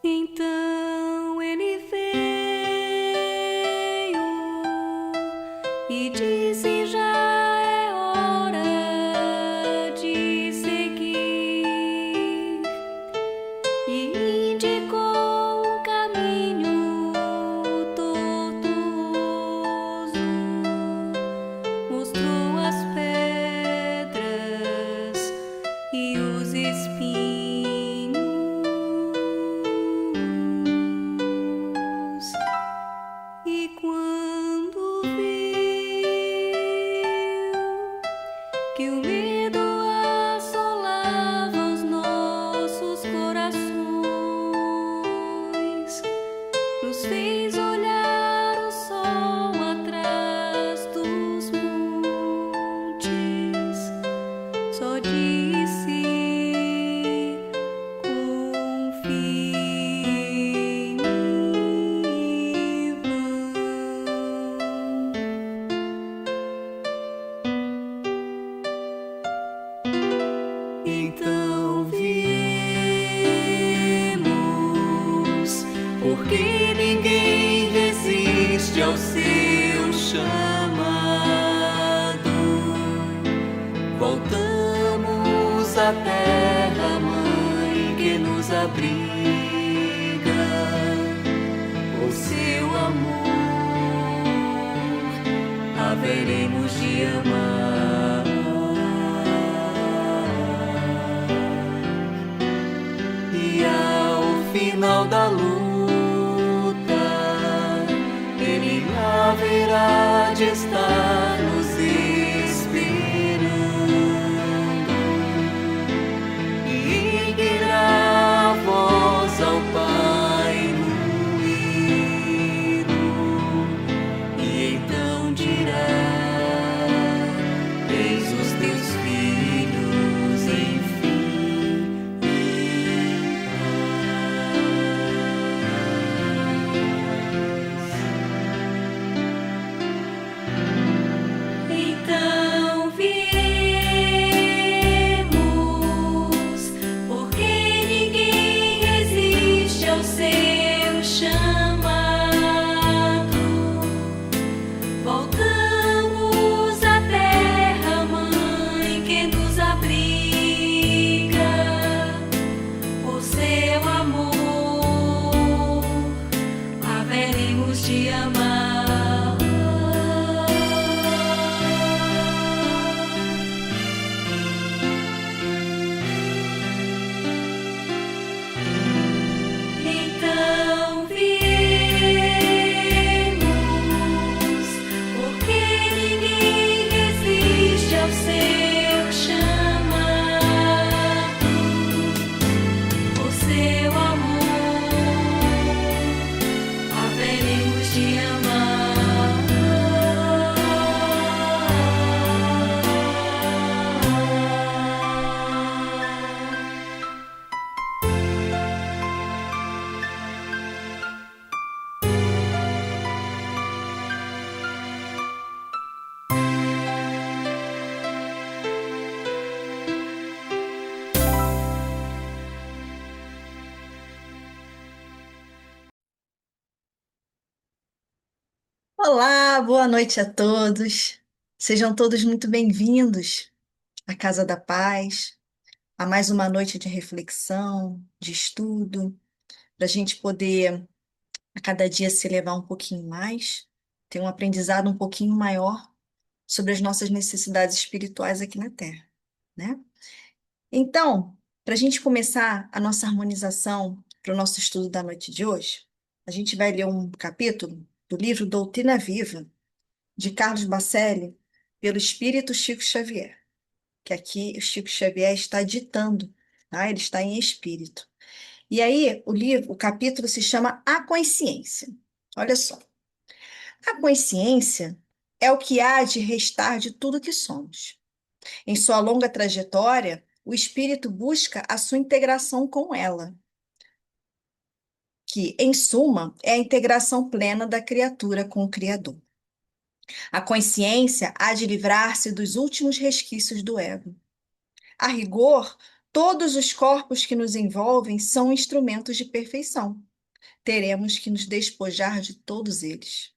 Então ele veio e disse: já é hora de seguir, e indicou um caminho tortuoso, mostrou as pedras e os espinhos. E quando viu que o medo assolava os nossos corações, nos fez olhar o sol atrás dos montes, só disse: confie em mim e vão. Então viemos, porque ninguém resiste ao seu chamado. Voltamos à terra mãe que nos abriga, o seu amor haveremos de amar. E ao final da luta, ele haverá de estar nos esperando e erguerá a voz ao Pai no hino, e então dirá: eis os teus filhos, enfim, então viemos, porque ninguém resiste ao seu chamado. Voltamos à terra mãe que nos abriga, o seu amor haveremos de amar. Então viemos, porque ninguém resiste ao seu chamado, o seu amor haveremos de Olá, boa noite a todos. Sejam todos muito bem-vindos à Casa da Paz, a mais uma noite de reflexão, de estudo, para a gente poder a cada dia se elevar um pouquinho mais, ter um aprendizado um pouquinho maior sobre as nossas necessidades espirituais aqui na Terra, né? Então, para a gente começar a nossa harmonização para o nosso estudo da noite de hoje, a gente vai ler um capítulo do livro Doutrina Viva, de Carlos Bacelli, pelo Espírito Chico Xavier, que aqui o Chico Xavier está ditando, tá? Ele está em espírito. E aí, o capítulo se chama A Consciência. Olha só. A consciência é o que há de restar de tudo que somos. Em sua longa trajetória, o espírito busca a sua integração com ela, que, em suma, é a integração plena da criatura com o Criador. A consciência há de livrar-se dos últimos resquícios do ego. A rigor, Todos os corpos que nos envolvem são instrumentos de perfeição. Teremos que nos despojar de todos eles.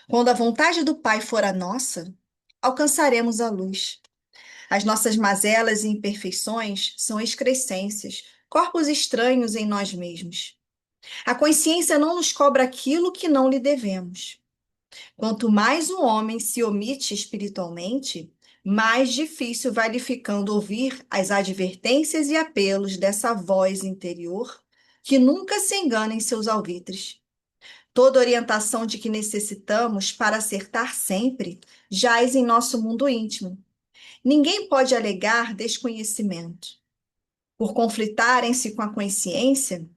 Quando a vontade do Pai for a nossa, alcançaremos a luz. As nossas mazelas e imperfeições são excrescências, corpos estranhos em nós mesmos. A consciência não nos cobra aquilo que não lhe devemos. Quanto mais um homem se omite espiritualmente, mais difícil vai lhe ficando ouvir as advertências e apelos dessa voz interior que nunca se engana em seus alvitres. Toda orientação de que necessitamos para acertar sempre jaz em nosso mundo íntimo. Ninguém pode alegar desconhecimento. Por conflitarem-se com a consciência,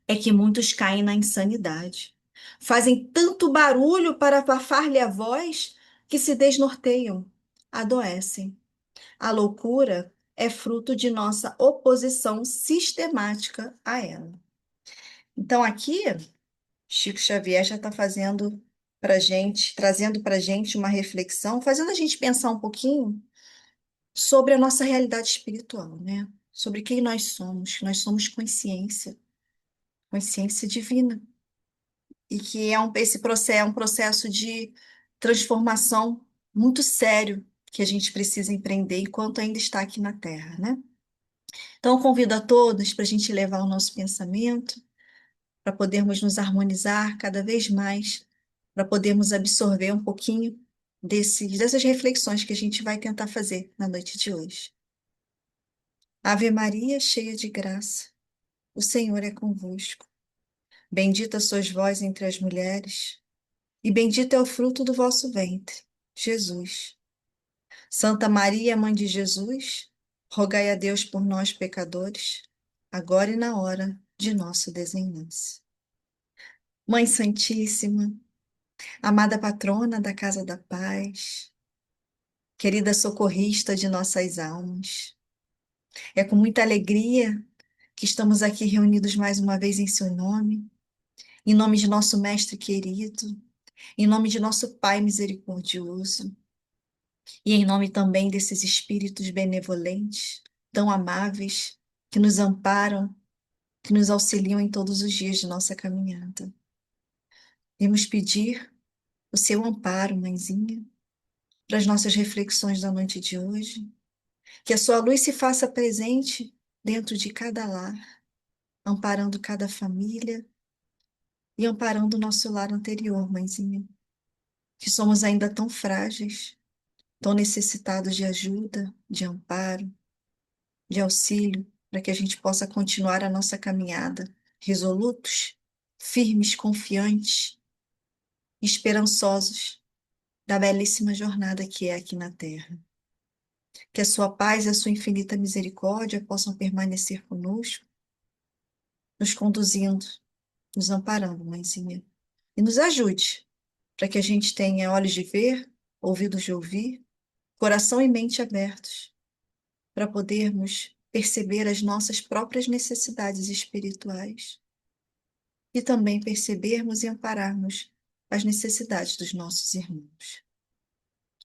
é que muitos caem na insanidade. Fazem tanto barulho para abafar-lhe a voz que se desnorteiam, adoecem. A loucura é fruto de nossa oposição sistemática a ela. Então, aqui, Chico Xavier já está fazendo para gente, trazendo para gente uma reflexão, fazendo a gente pensar um pouquinho sobre a nossa realidade espiritual, né? Sobre quem nós somos. Nós somos consciência, consciência divina. E que esse processo é um processo de transformação muito sério que a gente precisa empreender enquanto ainda está aqui na Terra, né? Então, eu convido a todos para a gente levar o nosso pensamento, para podermos nos harmonizar cada vez mais, para podermos absorver um pouquinho dessas reflexões que a gente vai tentar fazer na noite de hoje. Ave Maria, cheia de graça, o Senhor é convosco. Bendita sois vós entre as mulheres, e bendito é o fruto do vosso ventre, Jesus. Santa Maria, Mãe de Jesus, rogai a Deus por nós, pecadores, agora e na hora de nossa desenlace. Mãe Santíssima, amada patrona da Casa da Paz, querida socorrista de nossas almas, é com muita alegria que estamos aqui reunidos mais uma vez em nome de nosso Mestre querido, em nome de nosso Pai misericordioso, e em nome também desses espíritos benevolentes, tão amáveis, que nos amparam, que nos auxiliam em todos os dias de nossa caminhada. Vamos pedir o seu amparo, mãezinha, para as nossas reflexões da noite de hoje, que a sua luz se faça presente dentro de cada lar, amparando cada família e amparando o nosso lar anterior, mãezinha, que somos ainda tão frágeis, tão necessitados de ajuda, de amparo, de auxílio, para que a gente possa continuar a nossa caminhada resolutos, firmes, confiantes, esperançosos da belíssima jornada que é aqui na Terra. Que a sua paz e a sua infinita misericórdia possam permanecer conosco, nos conduzindo, nos amparando, mãezinha, e nos ajude para que a gente tenha olhos de ver, ouvidos de ouvir, coração e mente abertos, para podermos perceber as nossas próprias necessidades espirituais e também percebermos e ampararmos as necessidades dos nossos irmãos.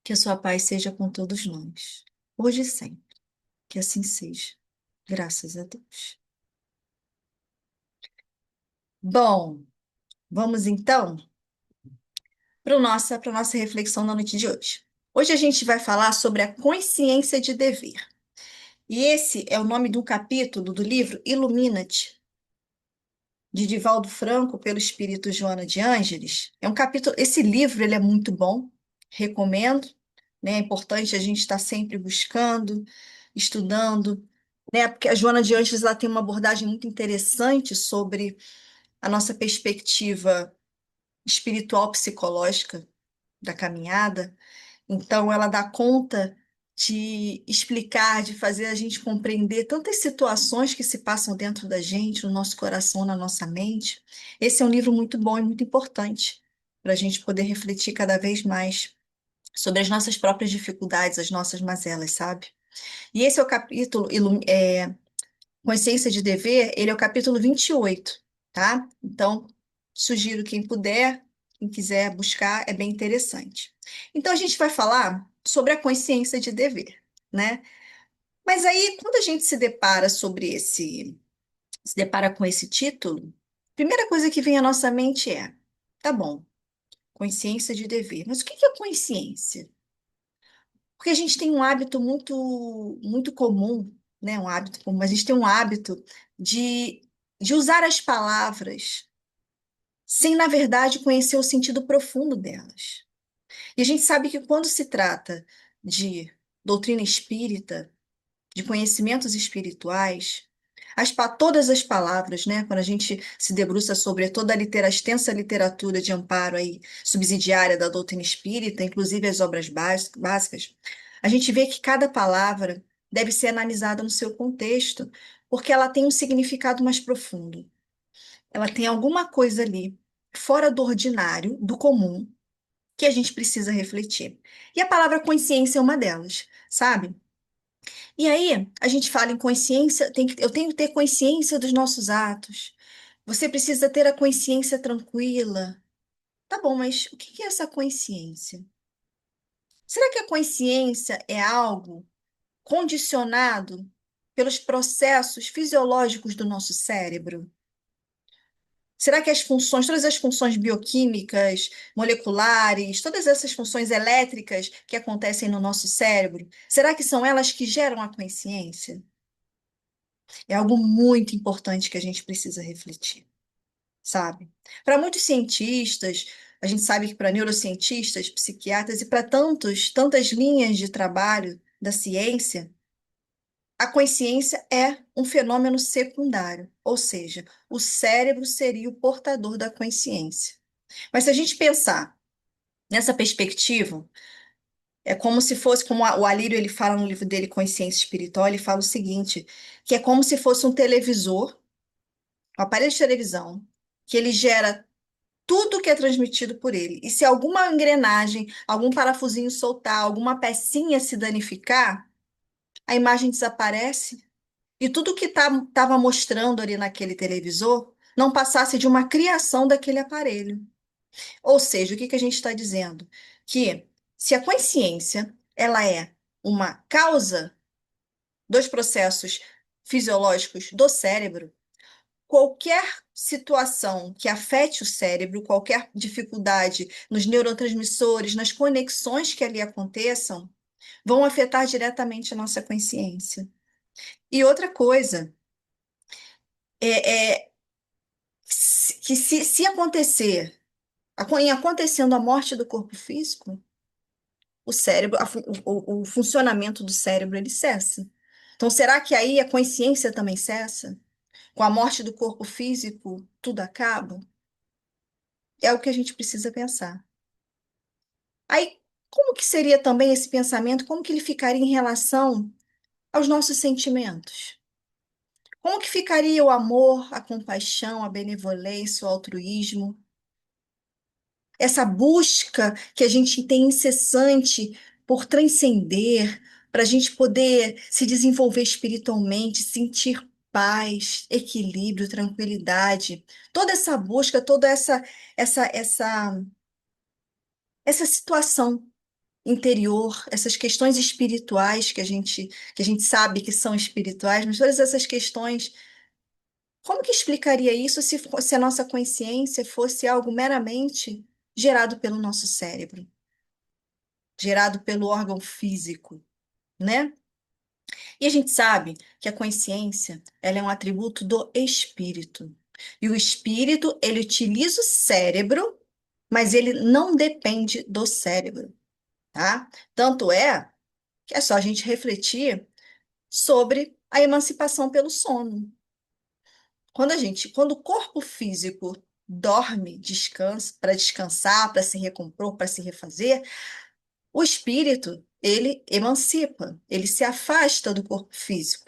Que a sua paz seja com todos nós, hoje e sempre. Que assim seja. Graças a Deus. Bom, vamos então para a nossa reflexão na noite de hoje. Hoje a gente vai falar sobre a consciência de dever. E esse é o nome de um capítulo do livro Illuminati, de Divaldo Franco, pelo espírito Joana de Ângeles. É um capítulo, esse livro ele é muito bom, recomendo, né? É importante a gente estar sempre buscando, estudando, né? Porque a Joana de Ângeles ela tem uma abordagem muito interessante sobre a nossa perspectiva espiritual psicológica da caminhada. Então, ela dá conta de explicar, de fazer a gente compreender tantas situações que se passam dentro da gente, no nosso coração, na nossa mente. Esse é um livro muito bom e muito importante para a gente poder refletir cada vez mais sobre as nossas próprias dificuldades, as nossas mazelas, sabe? E esse é o capítulo Consciência de Dever, ele é o capítulo 28, tá? Então, sugiro quem puder, quem quiser buscar, é bem interessante. Então, a gente vai falar sobre a consciência de dever, né? Mas aí, quando a gente se depara com esse título, a primeira coisa que vem à nossa mente é, tá bom, consciência de dever. Mas o que é consciência? Porque a gente tem um hábito muito comum, né? Um hábito comum, a gente tem um hábito de, de usar as palavras sem, na verdade, conhecer o sentido profundo delas. E a gente sabe que quando se trata de doutrina espírita, de conhecimentos espirituais, todas as palavras, né? Quando a gente se debruça sobre toda a extensa literatura de amparo aí, subsidiária da doutrina espírita, inclusive as obras básicas, a gente vê que cada palavra deve ser analisada no seu contexto, porque ela tem um significado mais profundo. Ela tem alguma coisa ali, fora do ordinário, do comum, que a gente precisa refletir. E a palavra consciência é uma delas, sabe? E aí, a gente fala em consciência, eu tenho que ter consciência dos nossos atos. Você precisa ter a consciência tranquila. Tá bom, mas o que é essa consciência? Será que a consciência é algo condicionado pelos processos fisiológicos do nosso cérebro? Será que todas as funções bioquímicas, moleculares, todas essas funções elétricas que acontecem no nosso cérebro, será que são elas que geram a consciência? É algo muito importante que a gente precisa refletir, sabe? Para muitos cientistas, a gente sabe que para neurocientistas, psiquiatras e para tantas linhas de trabalho da ciência, a consciência é um fenômeno secundário, ou seja, o cérebro seria o portador da consciência. Mas se a gente pensar nessa perspectiva, é como se fosse, o Alírio ele fala no livro dele Consciência Espiritual, ele fala o seguinte, que é como se fosse um televisor, um aparelho de televisão, que ele gera tudo que é transmitido por ele. E se alguma engrenagem, algum parafusinho soltar, alguma pecinha se danificar, a imagem desaparece e tudo que estava mostrando ali naquele televisor não passasse de uma criação daquele aparelho. Ou seja, o que que a gente está dizendo? Que se a consciência ela é uma causa dos processos fisiológicos do cérebro, qualquer situação que afete o cérebro, qualquer dificuldade nos neurotransmissores, nas conexões que ali aconteçam, vão afetar diretamente a nossa consciência. E outra coisa, é que se acontecer, em acontecendo a morte do corpo físico, o cérebro, o funcionamento do cérebro, ele cessa. Então, será que aí a consciência também cessa? Com a morte do corpo físico, tudo acaba? É o que a gente precisa pensar. Aí, como que seria também esse pensamento? Como que ele ficaria em relação aos nossos sentimentos? Como que ficaria o amor, a compaixão, a benevolência, o altruísmo? Essa busca que a gente tem incessante por transcender, para a gente poder se desenvolver espiritualmente, sentir paz, equilíbrio, tranquilidade. Toda essa busca, toda essa, essa, essa situação interior, essas questões espirituais que a gente sabe que são espirituais, mas todas essas questões, como que explicaria isso se a nossa consciência fosse algo meramente gerado pelo nosso cérebro, gerado pelo órgão físico, né? E a gente sabe que a consciência, ela é um atributo do espírito. E o espírito, ele utiliza o cérebro, mas ele não depende do cérebro, tá? Tanto é que é só a gente refletir sobre a emancipação pelo sono. Quando o corpo físico dorme, descansa, para descansar, para se recompor, para se refazer, o espírito, ele emancipa, ele se afasta do corpo físico.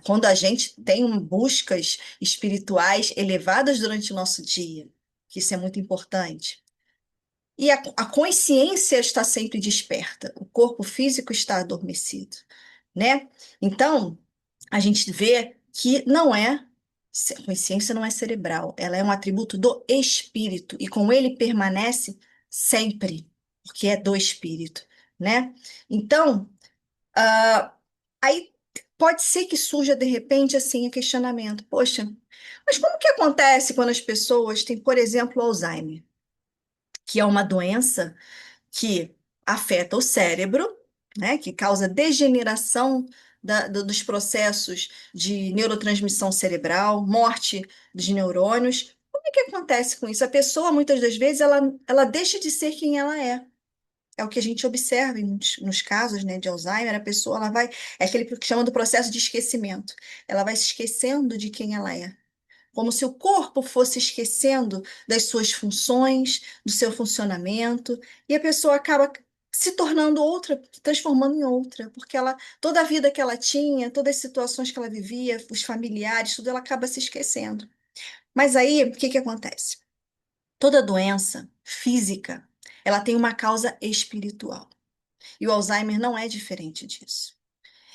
Quando a gente tem buscas espirituais elevadas durante o nosso dia, que isso é muito importante. E a consciência está sempre desperta, o corpo físico está adormecido, né? Então, a gente vê que a consciência não é cerebral, ela é um atributo do espírito e com ele permanece sempre, porque é do espírito, né? Então, aí pode ser que surja de repente assim o questionamento: poxa, mas como que acontece quando as pessoas têm, por exemplo, Alzheimer, que é uma doença que afeta o cérebro, né, que causa degeneração dos processos de neurotransmissão cerebral, morte dos neurônios. Como é que acontece com isso? A pessoa, muitas das vezes, ela deixa de ser quem ela é. É o que a gente observa nos casos, né, de Alzheimer. A pessoa ela vai, é aquele que chama do processo de esquecimento. Ela vai se esquecendo de quem ela é, como se o corpo fosse esquecendo das suas funções, do seu funcionamento, e a pessoa acaba se tornando outra, se transformando em outra, porque ela, toda a vida que ela tinha, todas as situações que ela vivia, os familiares, tudo ela acaba se esquecendo. Mas aí, o que que acontece? Toda doença física, ela tem uma causa espiritual. E o Alzheimer não é diferente disso.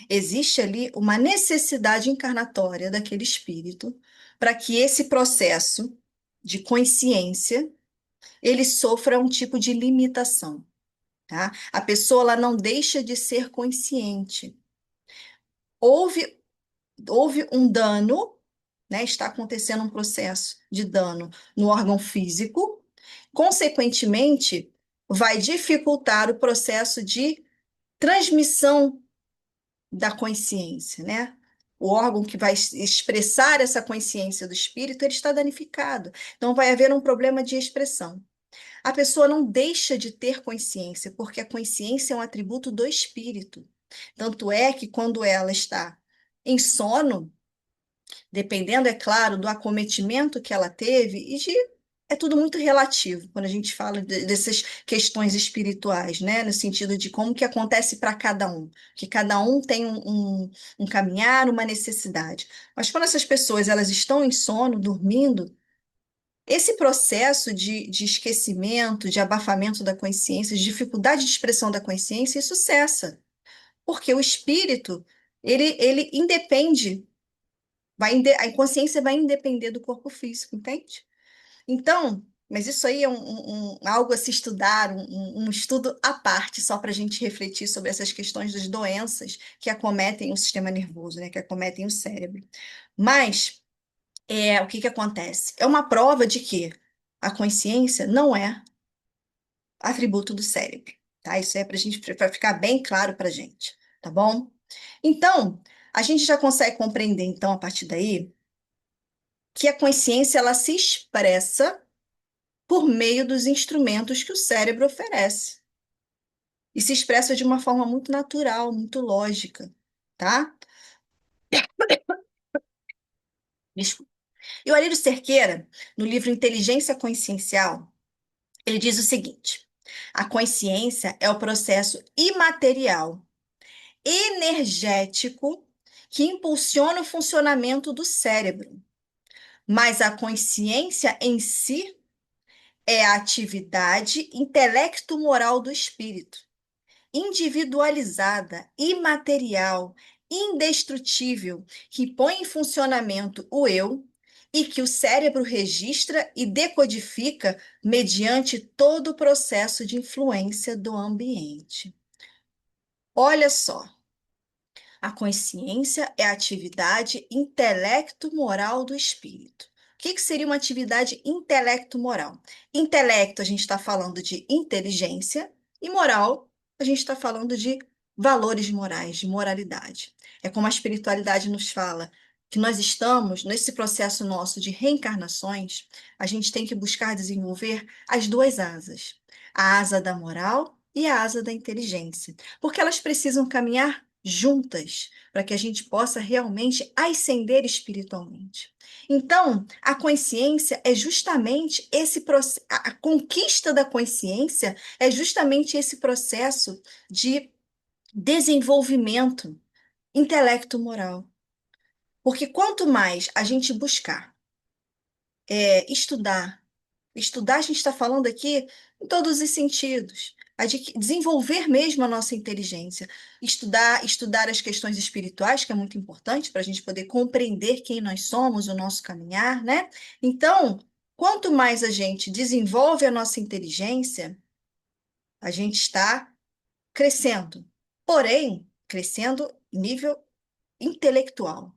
Existe ali uma necessidade encarnatória daquele espírito para que esse processo de consciência ele sofra um tipo de limitação, tá? A pessoa ela não deixa de ser consciente. Houve, houve um dano, né? Está acontecendo um processo de dano no órgão físico, consequentemente, vai dificultar o processo de transmissão da consciência, né? O órgão que vai expressar essa consciência do espírito, ele está danificado. Então, vai haver um problema de expressão. A pessoa não deixa de ter consciência, porque a consciência é um atributo do espírito. Tanto é que quando ela está em sono, dependendo, é claro, do acometimento que ela teve e de é tudo muito relativo quando a gente fala dessas questões espirituais, né? No sentido de como que acontece para cada um, que cada um tem um caminhar, uma necessidade. Mas quando essas pessoas elas estão em sono, dormindo, esse processo de esquecimento, de abafamento da consciência, de dificuldade de expressão da consciência, isso cessa, porque o espírito ele independe, a inconsciência vai independer do corpo físico, entende? Então, mas isso aí é algo a se estudar, um estudo à parte, só para a gente refletir sobre essas questões das doenças que acometem o sistema nervoso, né, que acometem o cérebro. Mas o que que acontece? É uma prova de que a consciência não é atributo do cérebro, tá? Isso é para gente, para ficar bem claro para a gente, tá bom? Então, a gente já consegue compreender, então, a partir daí, que a consciência ela se expressa por meio dos instrumentos que o cérebro oferece. E se expressa de uma forma muito natural, muito lógica, tá? Desculpa. E o Arílio Cerqueira, no livro Inteligência Consciencial, ele diz o seguinte: a consciência é o processo imaterial, energético, que impulsiona o funcionamento do cérebro, mas a consciência em si é a atividade intelecto-moral do espírito, individualizada, imaterial, indestrutível, que põe em funcionamento o eu e que o cérebro registra e decodifica mediante todo o processo de influência do ambiente. Olha só, a consciência é a atividade intelecto-moral do espírito. O que seria uma atividade intelecto-moral? Intelecto, a gente está falando de inteligência, e moral, a gente está falando de valores morais, de moralidade. É como a espiritualidade nos fala que nós estamos, nesse processo nosso de reencarnações, a gente tem que buscar desenvolver as duas asas, a asa da moral e a asa da inteligência, porque elas precisam caminhar juntas, para que a gente possa realmente ascender espiritualmente. Então, a consciência é justamente esse processo, a conquista da consciência é justamente esse processo de desenvolvimento intelecto-moral. Porque quanto mais a gente buscar estudar, estudar, a gente está falando aqui em todos os sentidos. Desenvolver mesmo a nossa inteligência. Estudar as questões espirituais, que é muito importante para a gente poder compreender quem nós somos, o nosso caminhar, né? Então, quanto mais a gente desenvolve a nossa inteligência, a gente está crescendo. Porém, crescendo nível intelectual.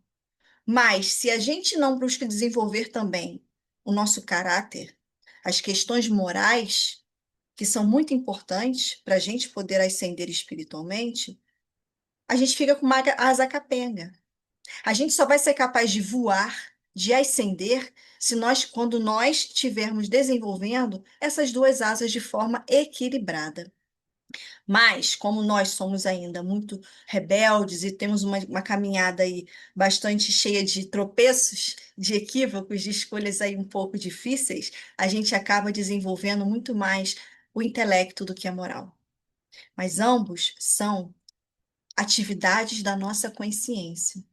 Mas se a gente não busca desenvolver também o nosso caráter, as questões morais, que são muito importantes para a gente poder ascender espiritualmente, a gente fica com uma asa capenga. A gente só vai ser capaz de voar, de ascender, se nós, quando nós estivermos desenvolvendo essas duas asas de forma equilibrada. Mas, como nós somos ainda muito rebeldes e temos uma caminhada aí bastante cheia de tropeços, de equívocos, de escolhas aí um pouco difíceis, a gente acaba desenvolvendo muito mais o intelecto do que a moral. Mas ambos são atividades da nossa consciência,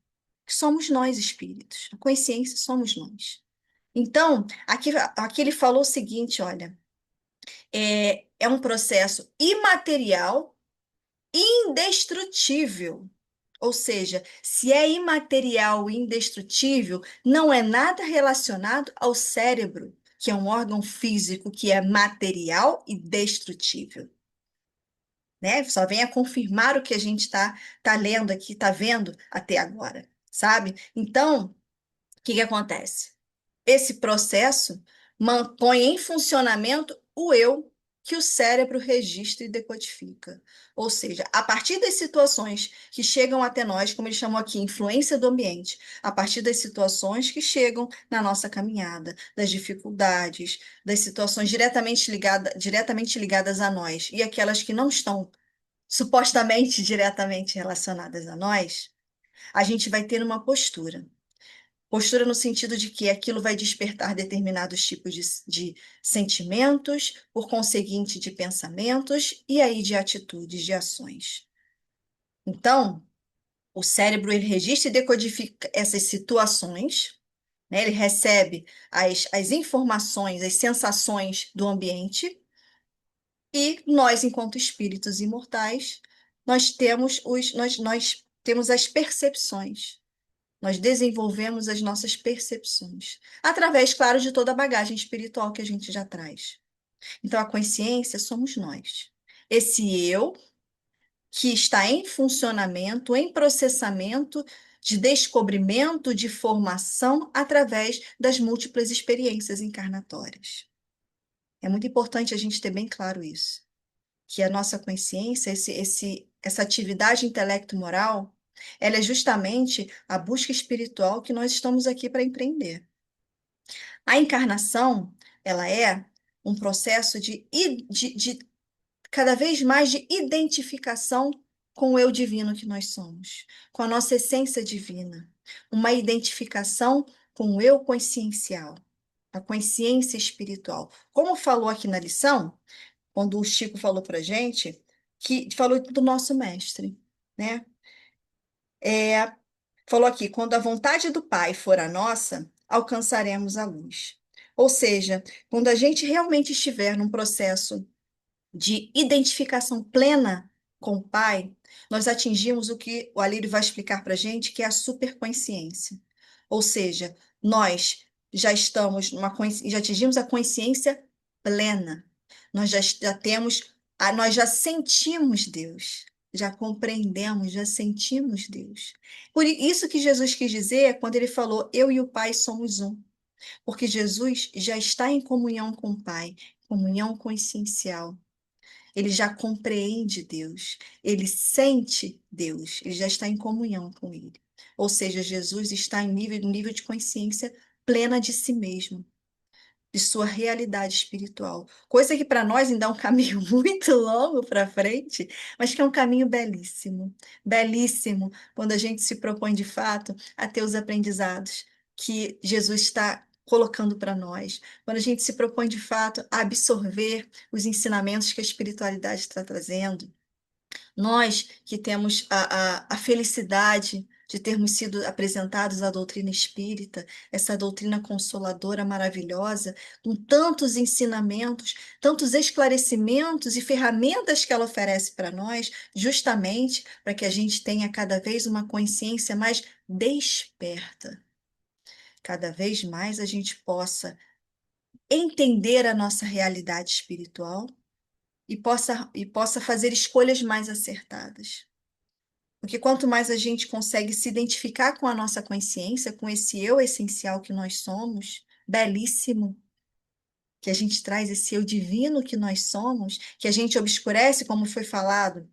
que somos nós espíritos. A consciência somos nós. Então, aqui ele falou o seguinte, olha, é um processo imaterial indestrutível. Ou seja, se é imaterial e indestrutível, não é nada relacionado ao cérebro, que é um órgão físico que é material e destrutível. Né? Só vem a confirmar o que a gente tá lendo aqui, está vendo até agora, sabe? Então, o que que acontece? Esse processo põe em funcionamento o eu que o cérebro registra e decodifica. Ou seja, a partir das situações que chegam até nós, como ele chamou aqui, influência do ambiente, a partir das situações que chegam na nossa caminhada, das dificuldades, das situações diretamente ligadas a nós e aquelas que não estão supostamente diretamente relacionadas a nós, a gente vai ter uma postura. Postura no sentido de que aquilo vai despertar determinados tipos de sentimentos, por conseguinte, de pensamentos e aí de atitudes, de ações. Então, o cérebro ele registra e decodifica essas situações, né? Ele recebe as informações, as sensações do ambiente, e nós, enquanto espíritos imortais, nós temos as percepções. Nós desenvolvemos as nossas percepções, através, claro, de toda a bagagem espiritual que a gente já traz. Então, a consciência somos nós. Esse eu que está em funcionamento, em processamento de descobrimento, de formação, através das múltiplas experiências encarnatórias. É muito importante a gente ter bem claro isso, que a nossa consciência, essa atividade intelecto-moral, ela é justamente a busca espiritual que nós estamos aqui para empreender. A encarnação, ela é um processo de cada vez mais de identificação com o eu divino que nós somos, com a nossa essência divina, uma identificação com o eu consciencial, a consciência espiritual. Como falou aqui na lição, quando o Chico falou para gente, que falou do nosso mestre, né? É, falou aqui, quando a vontade do Pai for a nossa, alcançaremos a luz. Ou seja, quando a gente realmente estiver num processo de identificação plena com o Pai, nós atingimos o que o Alírio vai explicar para a gente, que é a superconsciência. Ou seja, nós já atingimos a consciência plena. Nós já temos, nós já sentimos Deus, já compreendemos, já sentimos Deus. Por isso que Jesus quis dizer quando ele falou, eu e o Pai somos um. Porque Jesus já está em comunhão com o Pai, comunhão consciencial. Ele já compreende Deus, ele sente Deus, ele já está em comunhão com ele. Ou seja, Jesus está em nível de consciência plena de si mesmo, de sua realidade espiritual. Coisa que para nós ainda é um caminho muito longo para frente, mas que é um caminho belíssimo. Belíssimo quando a gente se propõe de fato a ter os aprendizados que Jesus está colocando para nós. Quando a gente se propõe de fato a absorver os ensinamentos que a espiritualidade está trazendo. Nós que temos a felicidade de termos sido apresentados à doutrina espírita, essa doutrina consoladora maravilhosa, com tantos ensinamentos, tantos esclarecimentos e ferramentas que ela oferece para nós, justamente para que a gente tenha cada vez uma consciência mais desperta. Cada vez mais a gente possa entender a nossa realidade espiritual e possa fazer escolhas mais acertadas. Porque quanto mais a gente consegue se identificar com a nossa consciência, com esse eu essencial que nós somos, belíssimo, que a gente traz esse eu divino que nós somos, que a gente obscurece, como foi falado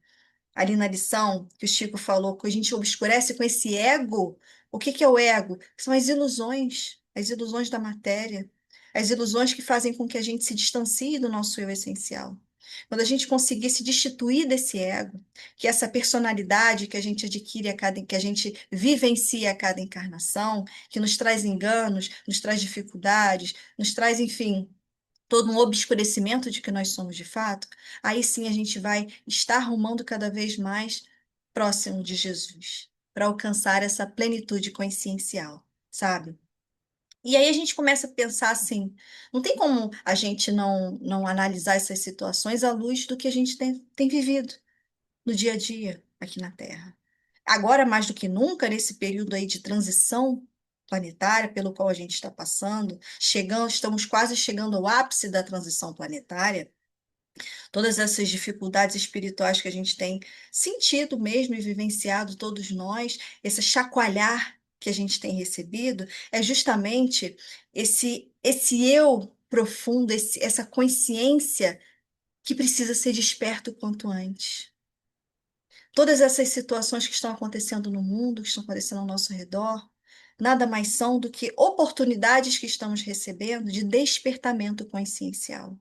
ali na lição que o Chico falou, que a gente obscurece com esse ego. O que que é o ego? São as ilusões da matéria, as ilusões que fazem com que a gente se distancie do nosso eu essencial. Quando a gente conseguir se destituir desse ego, que é essa personalidade que a gente adquire que a gente vivencia a cada encarnação, que nos traz enganos, nos traz dificuldades, nos traz, enfim, todo um obscurecimento de que nós somos de fato, aí sim a gente vai estar rumando cada vez mais próximo de Jesus, para alcançar essa plenitude consciencial, sabe? E aí a gente começa a pensar assim, não tem como a gente não analisar essas situações à luz do que a gente tem vivido no dia a dia aqui na Terra. Agora, mais do que nunca, nesse período aí de transição planetária pelo qual a gente está passando, estamos quase chegando ao ápice da transição planetária, todas essas dificuldades espirituais que a gente tem sentido mesmo e vivenciado todos nós, esse chacoalhar que a gente tem recebido, é justamente esse eu profundo, essa consciência que precisa ser desperto o quanto antes. Todas essas situações que estão acontecendo no mundo, que estão acontecendo ao nosso redor, nada mais são do que oportunidades que estamos recebendo de despertamento consciencial,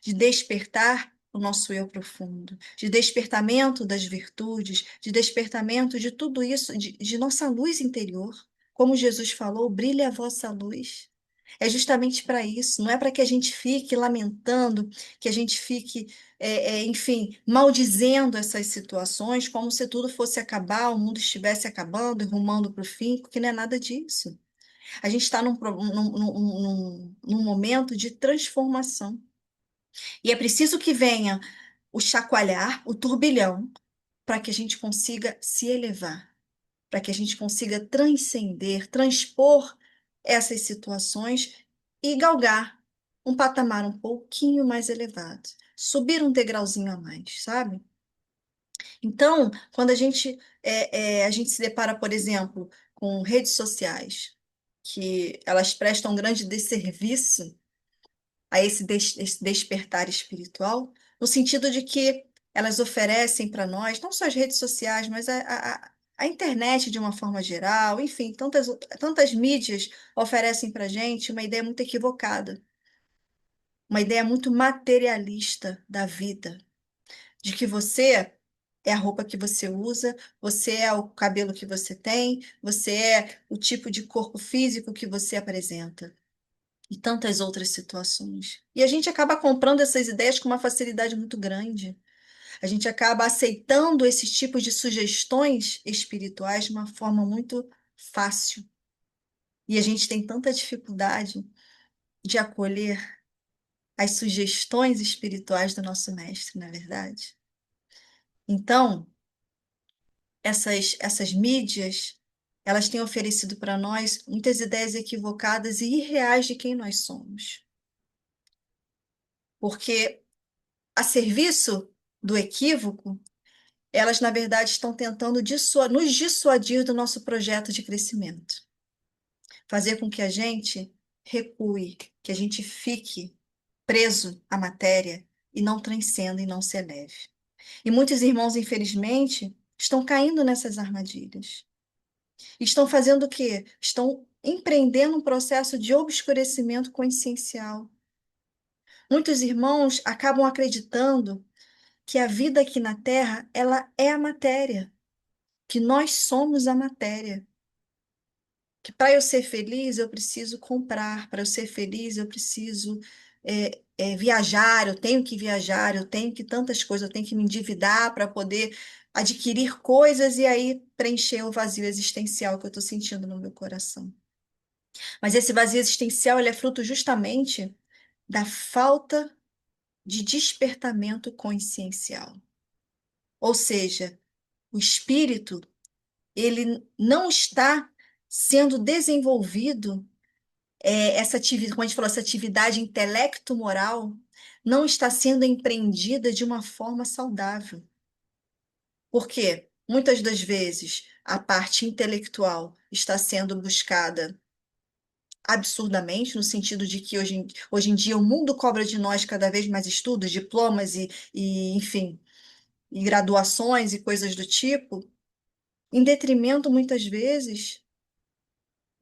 de despertar o nosso eu profundo, de despertamento das virtudes, de despertamento de tudo isso, de nossa luz interior. Como Jesus falou, brilhe a vossa luz. É justamente para isso, não é para que a gente fique lamentando, que a gente fique, enfim, maldizendo essas situações, como se tudo fosse acabar, o mundo estivesse acabando e rumando para o fim, porque não é nada disso. A gente está num momento de transformação. E é preciso que venha o chacoalhar, o turbilhão, para que a gente consiga se elevar, para que a gente consiga transcender, transpor essas situações e galgar um patamar um pouquinho mais elevado, subir um degrauzinho a mais, sabe? Então, quando a gente se depara, por exemplo, com redes sociais, que elas prestam um grande desserviço a esse despertar espiritual, no sentido de que elas oferecem para nós, não só as redes sociais, mas a internet de uma forma geral, enfim, tantas mídias oferecem para a gente uma ideia muito equivocada, uma ideia muito materialista da vida, de que você é a roupa que você usa, você é o cabelo que você tem, você é o tipo de corpo físico que você apresenta e tantas outras situações. E a gente acaba comprando essas ideias com uma facilidade muito grande. A gente acaba aceitando esses tipos de sugestões espirituais de uma forma muito fácil. E a gente tem tanta dificuldade de acolher as sugestões espirituais do nosso mestre, não é verdade? Então, essas mídias, elas têm oferecido para nós muitas ideias equivocadas e irreais de quem nós somos. Porque a serviço do equívoco, elas, na verdade, estão tentando nos dissuadir do nosso projeto de crescimento. Fazer com que a gente recue, que a gente fique preso à matéria e não transcenda e não se eleve. E muitos irmãos, infelizmente, estão caindo nessas armadilhas. Estão fazendo o quê? Estão empreendendo um processo de obscurecimento consciencial. Muitos irmãos acabam acreditando que a vida aqui na Terra, ela é a matéria, que nós somos a matéria, que para eu ser feliz eu preciso comprar, para eu ser feliz eu preciso viajar, eu tenho que viajar, eu tenho que tantas coisas, eu tenho que me endividar para poder adquirir coisas e aí preencher o vazio existencial que eu estou sentindo no meu coração. Mas esse vazio existencial, ele é fruto justamente da falta de despertamento consciencial. Ou seja, o espírito, ele não está sendo desenvolvido, essa atividade, como a gente falou, essa atividade intelecto-moral não está sendo empreendida de uma forma saudável. Por quê? Muitas das vezes, a parte intelectual está sendo buscada absurdamente, no sentido de que hoje em dia o mundo cobra de nós cada vez mais estudos, diplomas enfim, e graduações e coisas do tipo, em detrimento, muitas vezes,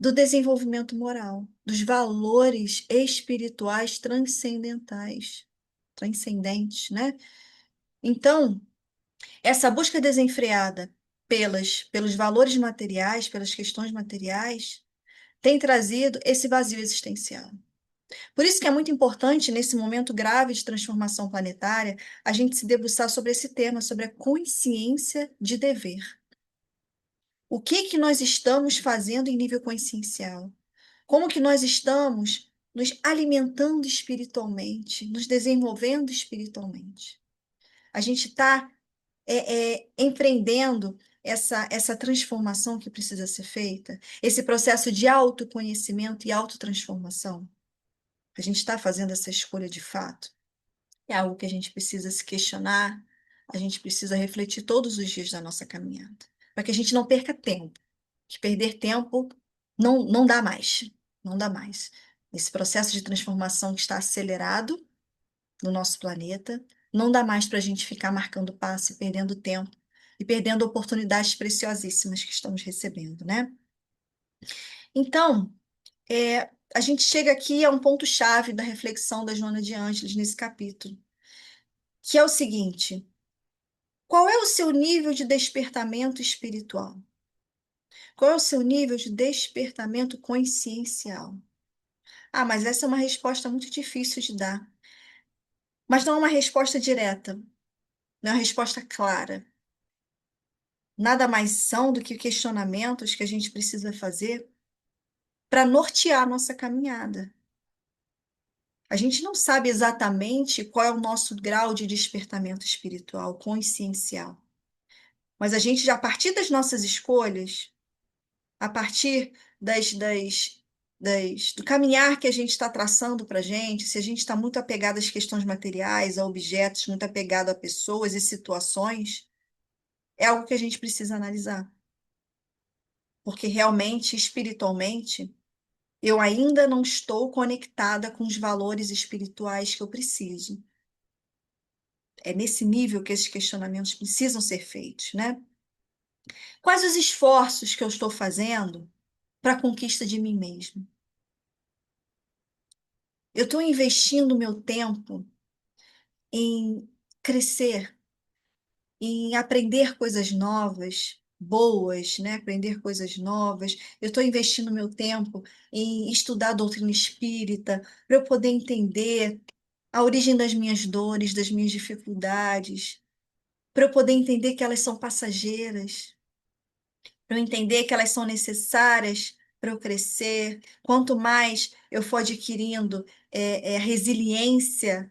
do desenvolvimento moral, dos valores espirituais transcendentes, né? Então, essa busca desenfreada pelos valores materiais, pelas questões materiais, tem trazido esse vazio existencial. Por isso que é muito importante, nesse momento grave de transformação planetária, a gente se debruçar sobre esse tema, sobre a consciência de dever. O que que nós estamos fazendo em nível consciencial? Como que nós estamos nos alimentando espiritualmente, nos desenvolvendo espiritualmente? A gente está empreendendo essa transformação que precisa ser feita, esse processo de autoconhecimento e autotransformação. A gente está fazendo essa escolha de fato? É algo que a gente precisa se questionar, a gente precisa refletir todos os dias da nossa caminhada, para que a gente não perca tempo, que perder tempo não dá mais, não dá mais. Esse processo de transformação que está acelerado no nosso planeta, não dá mais para a gente ficar marcando passo e perdendo tempo e perdendo oportunidades preciosíssimas que estamos recebendo, né? Então, a gente chega aqui a um ponto-chave da reflexão da Joana de Ângeles nesse capítulo, que é o seguinte: qual é o seu nível de despertamento espiritual? Qual é o seu nível de despertamento consciencial? Ah, mas essa é uma resposta muito difícil de dar. Mas não é uma resposta direta, não é uma resposta clara. Nada mais são do que questionamentos que a gente precisa fazer para nortear a nossa caminhada. A gente não sabe exatamente qual é o nosso grau de despertamento espiritual, consciencial. Mas a gente, a partir das nossas escolhas, a partir do caminhar que a gente está traçando para a gente, se a gente está muito apegado às questões materiais, a objetos, muito apegado a pessoas e situações, é algo que a gente precisa analisar. Porque realmente, espiritualmente, eu ainda não estou conectada com os valores espirituais que eu preciso. É nesse nível que esses questionamentos precisam ser feitos, né? Quais os esforços que eu estou fazendo para a conquista de mim mesmo? Eu estou investindo meu tempo em crescer, em aprender coisas novas, boas, né? Aprender coisas novas. Eu estou investindo meu tempo em estudar a doutrina espírita para eu poder entender a origem das minhas dores, das minhas dificuldades, para eu poder entender que elas são passageiras, para eu entender que elas são necessárias para eu crescer. Quanto mais eu for adquirindo resiliência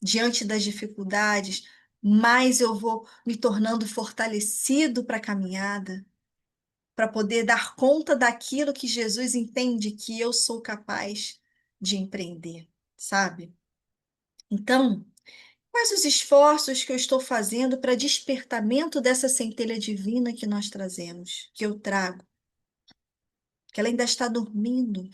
diante das dificuldades, mais eu vou me tornando fortalecido para a caminhada, para poder dar conta daquilo que Jesus entende que eu sou capaz de empreender, sabe? Então, quais os esforços que eu estou fazendo para despertamento dessa centelha divina que nós trazemos, que eu trago, que ela ainda está dormindo?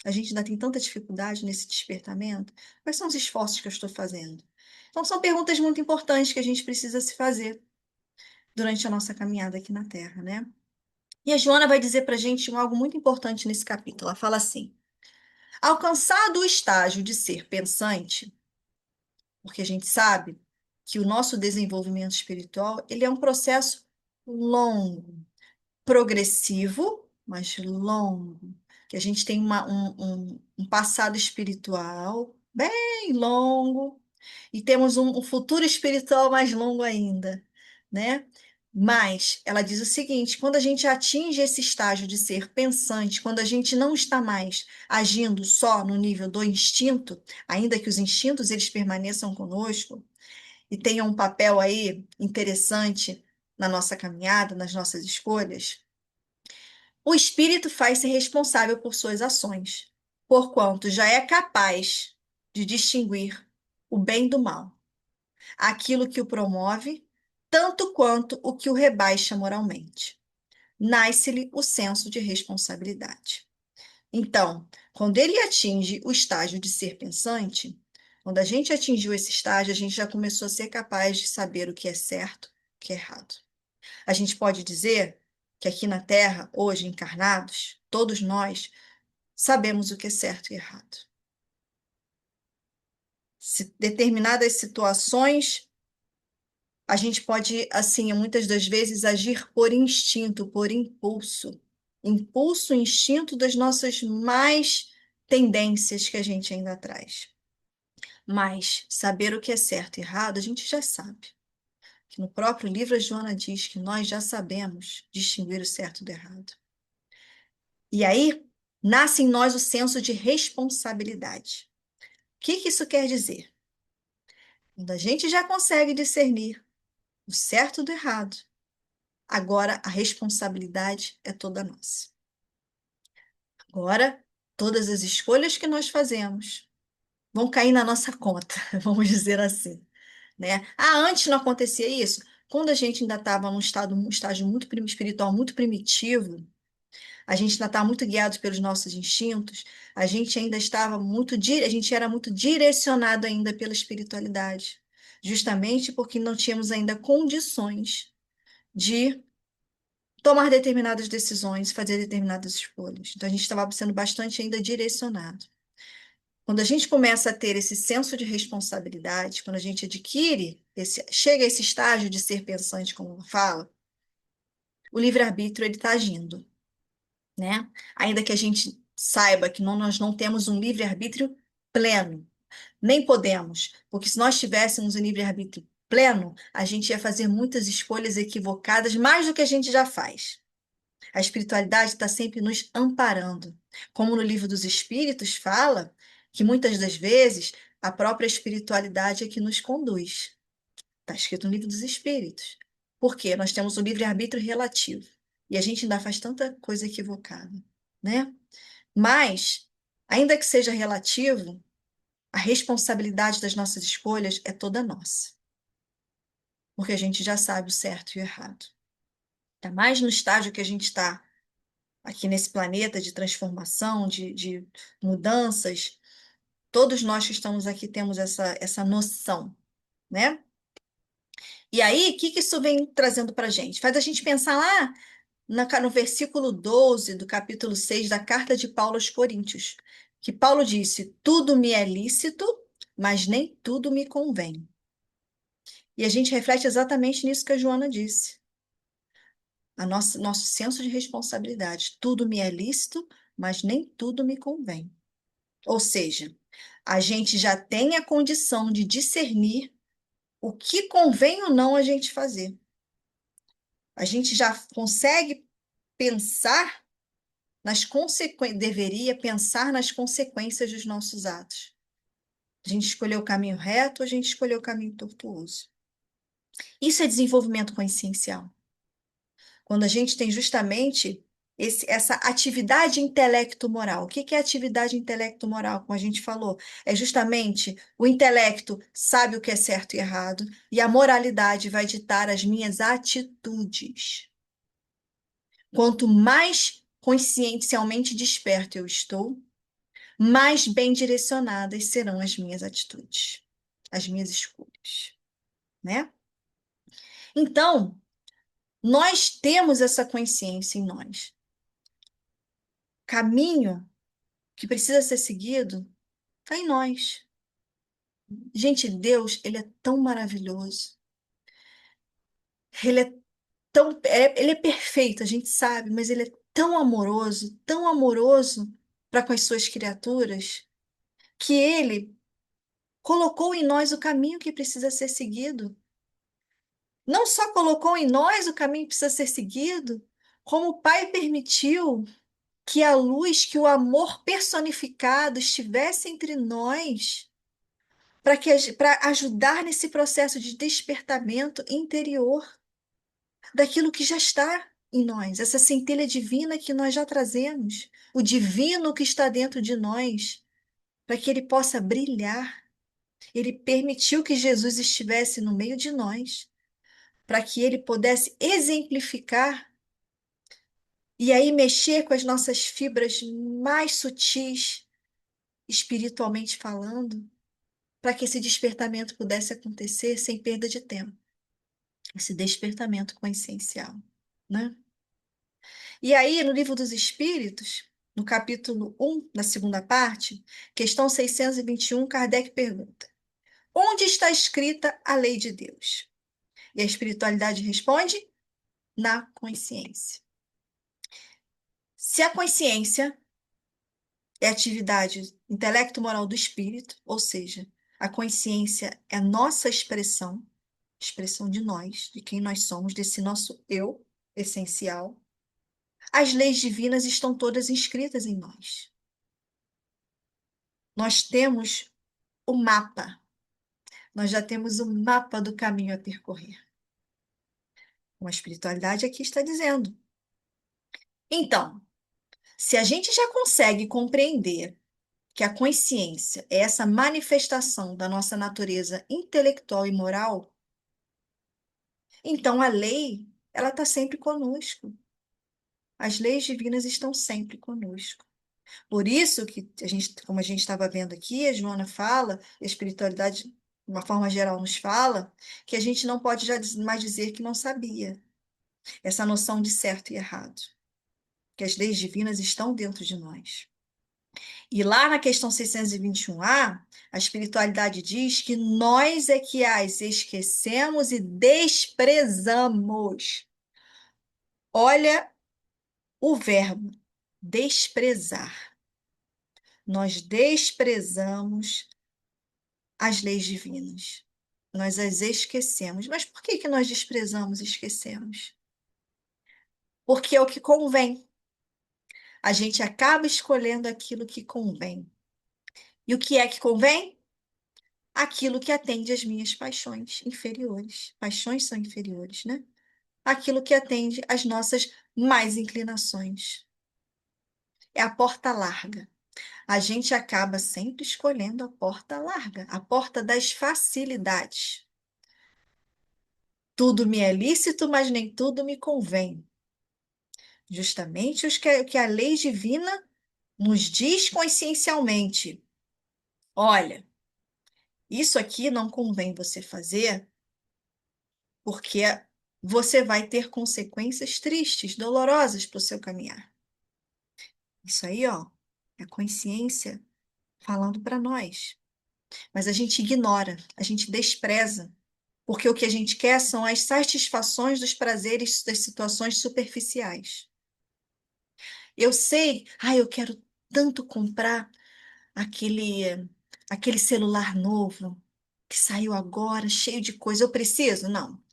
A gente ainda tem tanta dificuldade nesse despertamento. Quais são os esforços que eu estou fazendo? Então, são perguntas muito importantes que a gente precisa se fazer durante a nossa caminhada aqui na Terra, né? E a Joana vai dizer para a gente algo muito importante nesse capítulo. Ela fala assim: alcançado o estágio de ser pensante, porque a gente sabe que o nosso desenvolvimento espiritual ele é um processo longo, progressivo, mas longo, que a gente tem um passado espiritual bem longo e temos um futuro espiritual mais longo ainda, né? Mas ela diz o seguinte: quando a gente atinge esse estágio de ser pensante, quando a gente não está mais agindo só no nível do instinto, ainda que os instintos eles permaneçam conosco e tenham um papel aí interessante na nossa caminhada, nas nossas escolhas, o espírito faz-se responsável por suas ações, porquanto já é capaz de distinguir o bem do mal, aquilo que o promove tanto quanto o que o rebaixa moralmente. Nasce-lhe o senso de responsabilidade. Então, quando ele atinge o estágio de ser pensante, quando a gente atingiu esse estágio, a gente já começou a ser capaz de saber o que é certo, o que é errado. A gente pode dizer que aqui na Terra, hoje encarnados, todos nós sabemos o que é certo e errado. Se determinadas situações, a gente pode, assim, muitas das vezes agir por instinto, por impulso. Impulso, instinto das nossas mais tendências que a gente ainda traz. Mas saber o que é certo e errado, a gente já sabe. Que no próprio livro a Joana diz que nós já sabemos distinguir o certo do errado. E aí nasce em nós o senso de responsabilidade. O que que isso quer dizer? Quando a gente já consegue discernir o certo do errado, agora a responsabilidade é toda nossa. Agora, todas as escolhas que nós fazemos vão cair na nossa conta, vamos dizer assim, né? Ah, antes não acontecia isso? Quando a gente ainda estava num estágio muito espiritual, muito primitivo, a gente ainda estava muito guiado pelos nossos instintos, a gente ainda estava a gente era muito direcionado ainda pela espiritualidade, justamente porque não tínhamos ainda condições de tomar determinadas decisões, fazer determinadas escolhas. Então a gente estava sendo bastante ainda direcionado. Quando a gente começa a ter esse senso de responsabilidade, quando a gente chega a esse estágio de ser pensante, como ela fala, o livre-arbítrio ele está agindo, né? Ainda que a gente saiba que nós não temos um livre-arbítrio pleno, nem podemos, porque se nós tivéssemos um livre-arbítrio pleno, a gente ia fazer muitas escolhas equivocadas, mais do que a gente já faz. A espiritualidade está sempre nos amparando. Como no livro dos Espíritos fala, que muitas das vezes a própria espiritualidade é que nos conduz. Está escrito no livro dos Espíritos. Por quê? Nós temos um livre-arbítrio relativo. E a gente ainda faz tanta coisa equivocada, né? Mas, ainda que seja relativo, a responsabilidade das nossas escolhas é toda nossa. Porque a gente já sabe o certo e o errado. Ainda mais no estágio que a gente está aqui nesse planeta de transformação, de mudanças, todos nós que estamos aqui temos essa noção, né? E aí, o que que isso vem trazendo para a gente? Faz a gente pensar lá no versículo 12 do capítulo 6 da carta de Paulo aos Coríntios, que Paulo disse: tudo me é lícito, mas nem tudo me convém. E a gente reflete exatamente nisso que a Joana disse. Nosso senso de responsabilidade. Tudo me é lícito, mas nem tudo me convém. Ou seja, a gente já tem a condição de discernir o que convém ou não a gente fazer. A gente já consegue pensar nas consequências, deveria pensar nas consequências dos nossos atos. A gente escolheu o caminho reto, a gente escolheu o caminho tortuoso. Isso é desenvolvimento consciencial. Quando a gente tem justamente essa atividade intelecto-moral. O que que é atividade intelecto-moral? Como a gente falou, é justamente o intelecto sabe o que é certo e errado, e a moralidade vai ditar as minhas atitudes. Quanto mais consciencialmente desperto eu estou, mais bem direcionadas serão as minhas atitudes, as minhas escolhas, né? Então, nós temos essa consciência em nós. Caminho que precisa ser seguido está em nós. Gente, Deus, ele é tão maravilhoso. Ele é ele é perfeito, a gente sabe, mas ele é tão amoroso para com as suas criaturas, que ele colocou em nós o caminho que precisa ser seguido. Não só colocou em nós o caminho que precisa ser seguido, como o Pai permitiu que a luz, que o amor personificado estivesse entre nós, para ajudar nesse processo de despertamento interior daquilo que já está em nós, essa centelha divina que nós já trazemos, o divino que está dentro de nós, para que ele possa brilhar. Ele permitiu que Jesus estivesse no meio de nós, para que ele pudesse exemplificar e aí mexer com as nossas fibras mais sutis, espiritualmente falando, para que esse despertamento pudesse acontecer sem perda de tempo. Esse despertamento consciencial, né? E aí, no Livro dos Espíritos, no capítulo 1, na segunda parte, questão 621, Kardec pergunta: onde está escrita a lei de Deus? E a espiritualidade responde: na consciência. Se a consciência é a atividade intelecto-moral do espírito, ou seja, a consciência é a nossa expressão, expressão de nós, de quem nós somos, desse nosso eu essencial, as leis divinas estão todas inscritas em nós. Nós temos o mapa, nós já temos o mapa do caminho a percorrer. Uma espiritualidade aqui está dizendo. Então, se a gente já consegue compreender que a consciência é essa manifestação da nossa natureza intelectual e moral, então a lei, ela está sempre conosco. As leis divinas estão sempre conosco. Por isso que a gente, como a gente estava vendo aqui, a Joana fala, a espiritualidade, de uma forma geral, nos fala, que a gente não pode já mais dizer que não sabia. Essa noção de certo e errado. Que as leis divinas estão dentro de nós. E lá na questão 621A, a espiritualidade diz que nós é que as esquecemos e desprezamos. Olha o verbo desprezar. Nós desprezamos as leis divinas. Nós as esquecemos. Mas por que que nós desprezamos e esquecemos? Porque é o que convém. A gente acaba escolhendo aquilo que convém. E o que é que convém? Aquilo que atende às minhas paixões inferiores. Paixões são inferiores, né? Aquilo que atende às nossas mais inclinações. É a porta larga. A gente acaba sempre escolhendo a porta larga, a porta das facilidades. Tudo me é lícito, mas nem tudo me convém. Justamente o que a lei divina nos diz consciencialmente. Olha, isso aqui não convém você fazer, porque você vai ter consequências tristes, dolorosas para o seu caminhar. Isso aí, ó, é a consciência falando para nós. Mas a gente ignora, a gente despreza, porque o que a gente quer são as satisfações dos prazeres das situações superficiais. Eu sei, eu quero tanto comprar aquele celular novo que saiu agora, cheio de coisa. Eu preciso? Não.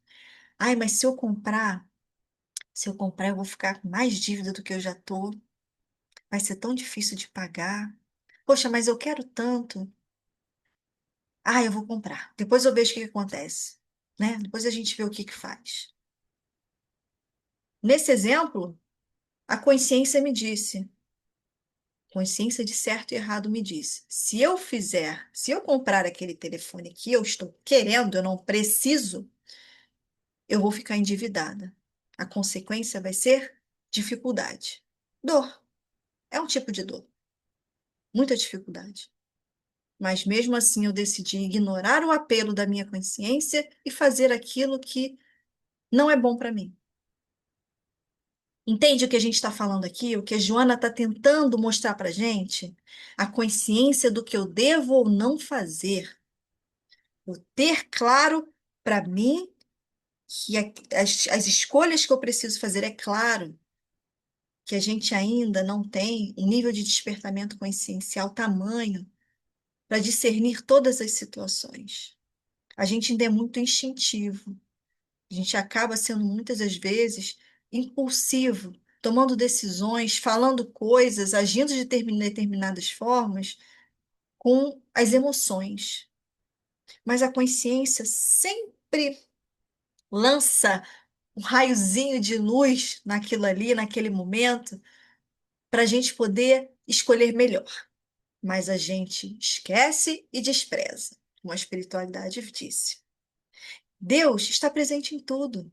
Mas se eu comprar, eu vou ficar com mais dívida do que eu já tô. Vai ser tão difícil de pagar. Poxa, mas eu quero tanto. Eu vou comprar. Depois eu vejo o que que acontece, né? Depois a gente vê o que que faz. Nesse exemplo, a consciência me disse, consciência de certo e errado me disse, se eu comprar aquele telefone que eu estou querendo, eu não preciso, eu vou ficar endividada. A consequência vai ser dificuldade. Dor. É um tipo de dor. Muita dificuldade. Mas mesmo assim eu decidi ignorar o apelo da minha consciência e fazer aquilo que não é bom para mim. Entende o que a gente está falando aqui? O que a Joana está tentando mostrar para gente? A consciência do que eu devo ou não fazer. Eu ter claro para mim que as escolhas que eu preciso fazer, é claro que a gente ainda não tem um nível de despertamento consciencial tamanho para discernir todas as situações. A gente ainda é muito instintivo. A gente acaba sendo muitas das vezes impulsivo, tomando decisões, falando coisas, agindo de determinadas formas com as emoções. Mas a consciência sempre lança um raiozinho de luz naquilo ali, naquele momento, para a gente poder escolher melhor. Mas a gente esquece e despreza, como a espiritualidade disse. Deus está presente em tudo,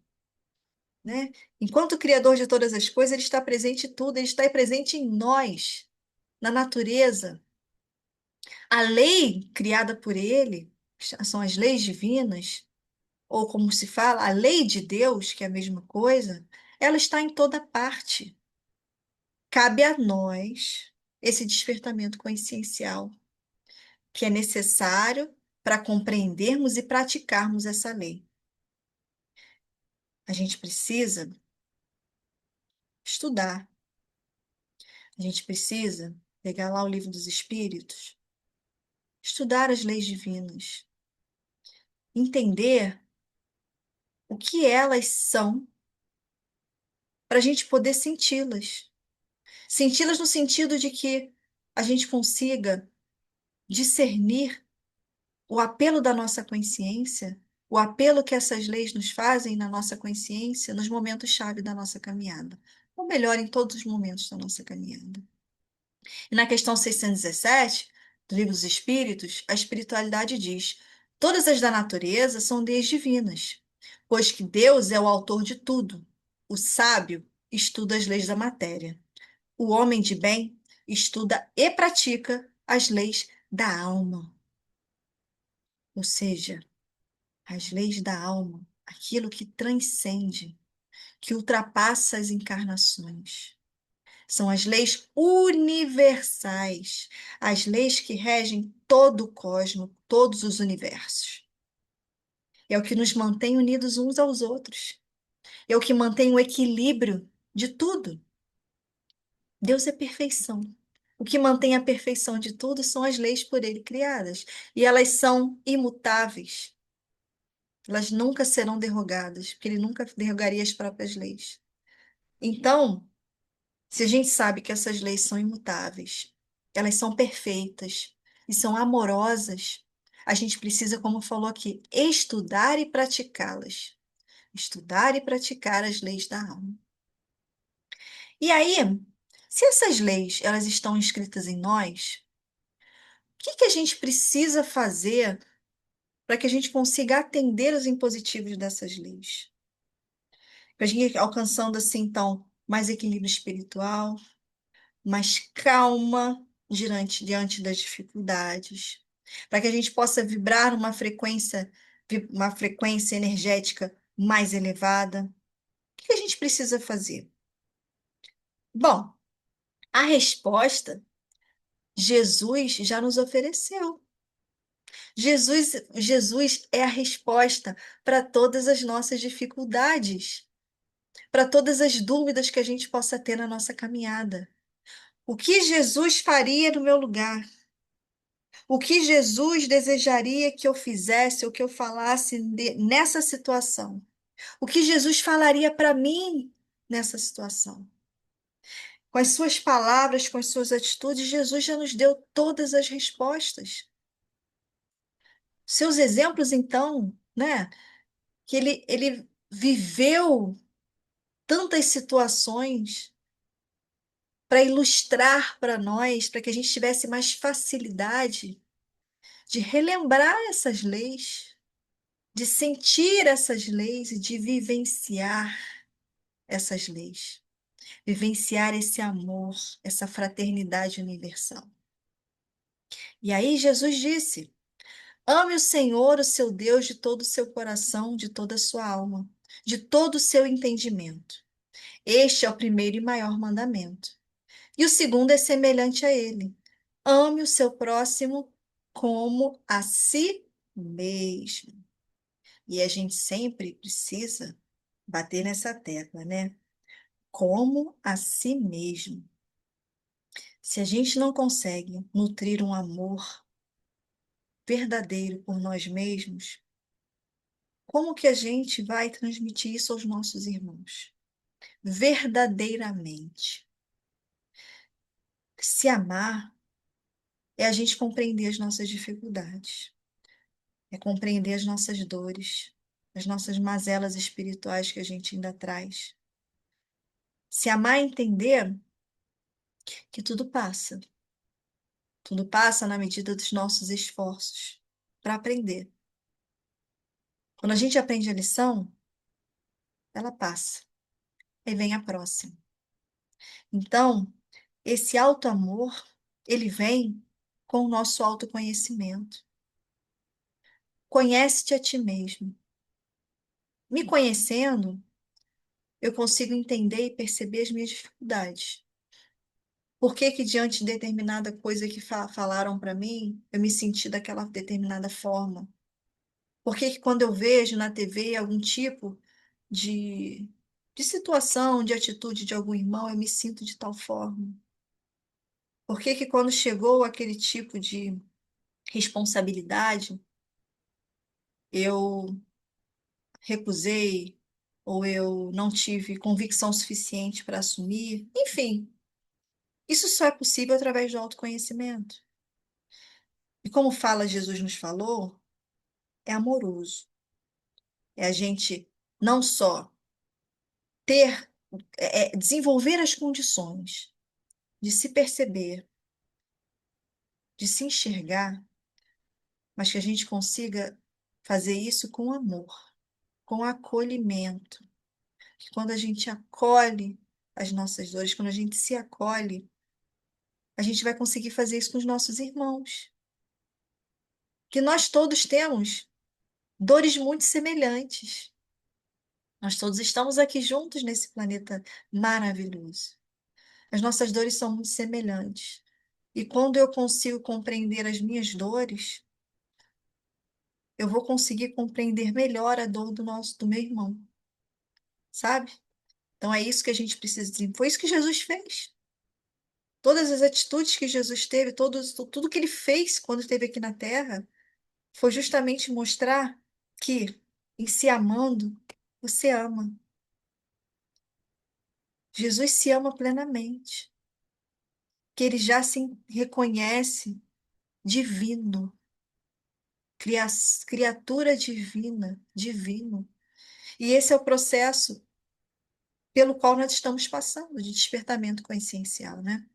né? Enquanto Criador de todas as coisas, Ele está presente em tudo, Ele está presente em nós, na natureza. A lei criada por Ele, que são as leis divinas, ou como se fala, a lei de Deus, que é a mesma coisa, ela está em toda parte. Cabe a nós esse despertamento consciencial, que é necessário para compreendermos e praticarmos essa lei. A gente precisa estudar, a gente precisa pegar lá o livro dos Espíritos, estudar as leis divinas, entender o que elas são, para a gente poder senti-las. Senti-las no sentido de que a gente consiga discernir o apelo da nossa consciência, o apelo que essas leis nos fazem na nossa consciência nos momentos-chave da nossa caminhada, ou melhor, em todos os momentos da nossa caminhada. E na questão 617 do Livro dos Espíritos, a espiritualidade diz: todas as da natureza são leis divinas, pois que Deus é o autor de tudo. O sábio estuda as leis da matéria. O homem de bem estuda e pratica as leis da alma. Ou seja, as leis da alma, aquilo que transcende, que ultrapassa as encarnações. São as leis universais, as leis que regem todo o cosmos, todos os universos. É o que nos mantém unidos uns aos outros. É o que mantém o equilíbrio de tudo. Deus é perfeição. O que mantém a perfeição de tudo são as leis por ele criadas. E elas são imutáveis. Elas nunca serão derrogadas, porque ele nunca derrogaria as próprias leis. Então, se a gente sabe que essas leis são imutáveis, elas são perfeitas e são amorosas, a gente precisa, como falou aqui, estudar e praticá-las. Estudar e praticar as leis da alma. E aí, se essas leis elas estão inscritas em nós, o que que a gente precisa fazer para que a gente consiga atender os impositivos dessas leis? Para a gente ir alcançando assim, então, mais equilíbrio espiritual, mais calma diante das dificuldades, para que a gente possa vibrar uma frequência energética mais elevada. O que a gente precisa fazer? Bom, a resposta Jesus já nos ofereceu. Jesus é a resposta para todas as nossas dificuldades, para todas as dúvidas que a gente possa ter na nossa caminhada. O que Jesus faria no meu lugar? O que Jesus desejaria que eu fizesse ou que eu falasse nessa situação? O que Jesus falaria para mim nessa situação? Com as suas palavras, com as suas atitudes, Jesus já nos deu todas as respostas. Seus exemplos, então, né? Que ele viveu tantas situações para ilustrar para nós, para que a gente tivesse mais facilidade de relembrar essas leis, de sentir essas leis e de vivenciar essas leis, vivenciar esse amor, essa fraternidade universal. E aí Jesus disse: ame o Senhor, o seu Deus, de todo o seu coração, de toda a sua alma, de todo o seu entendimento. Este é o primeiro e maior mandamento. E o segundo é semelhante a ele: ame o seu próximo como a si mesmo. E a gente sempre precisa bater nessa tecla, né? Como a si mesmo. Se a gente não consegue nutrir um amor verdadeiro por nós mesmos, como que a gente vai transmitir isso aos nossos irmãos? Verdadeiramente. Se amar é a gente compreender as nossas dificuldades, é compreender as nossas dores, as nossas mazelas espirituais que a gente ainda traz. Se amar é entender que tudo passa na medida dos nossos esforços para aprender. Quando a gente aprende a lição, ela passa. Aí vem a próxima. Então, esse auto-amor, ele vem com o nosso autoconhecimento. Conhece-te a ti mesmo. Me conhecendo, eu consigo entender e perceber as minhas dificuldades. Por que que diante de determinada coisa que falaram para mim, eu me senti daquela determinada forma? Por que que quando eu vejo na TV algum tipo de, de situação, de atitude de algum irmão, eu me sinto de tal forma? Por que que quando chegou aquele tipo de responsabilidade, eu recusei ou eu não tive convicção suficiente para assumir? Enfim, isso só é possível através do autoconhecimento. E como fala Jesus nos falou, é amoroso. É a gente não só ter, desenvolver as condições de se perceber, de se enxergar, mas que a gente consiga fazer isso com amor, com acolhimento. Que quando a gente acolhe as nossas dores, quando a gente se acolhe, a gente vai conseguir fazer isso com os nossos irmãos. Que nós todos temos dores muito semelhantes. Nós todos estamos aqui juntos nesse planeta maravilhoso. As nossas dores são muito semelhantes. E quando eu consigo compreender as minhas dores, eu vou conseguir compreender melhor a dor do meu irmão, sabe? Então é isso que a gente precisa dizer. Foi isso que Jesus fez. Todas as atitudes que Jesus teve, tudo que ele fez quando esteve aqui na Terra, foi justamente mostrar que, em se amando, você ama. Jesus se ama plenamente, que ele já se reconhece divino, cria- criatura divina, divino. E esse é o processo pelo qual nós estamos passando, de despertamento consciencial, né?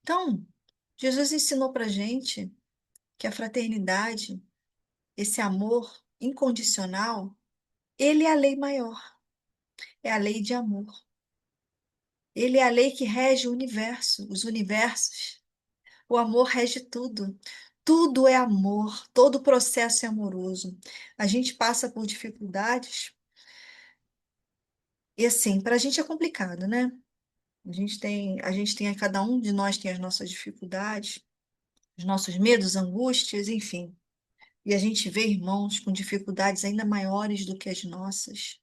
Então, Jesus ensinou para gente que a fraternidade, esse amor incondicional, ele é a lei maior, é a lei de amor. Ele é a lei que rege o universo, os universos. O amor rege tudo. Tudo é amor, todo o processo é amoroso. A gente passa por dificuldades e assim, para a gente é complicado, né? Cada um de nós tem as nossas dificuldades, os nossos medos, angústias, enfim. E a gente vê irmãos com dificuldades ainda maiores do que as nossas.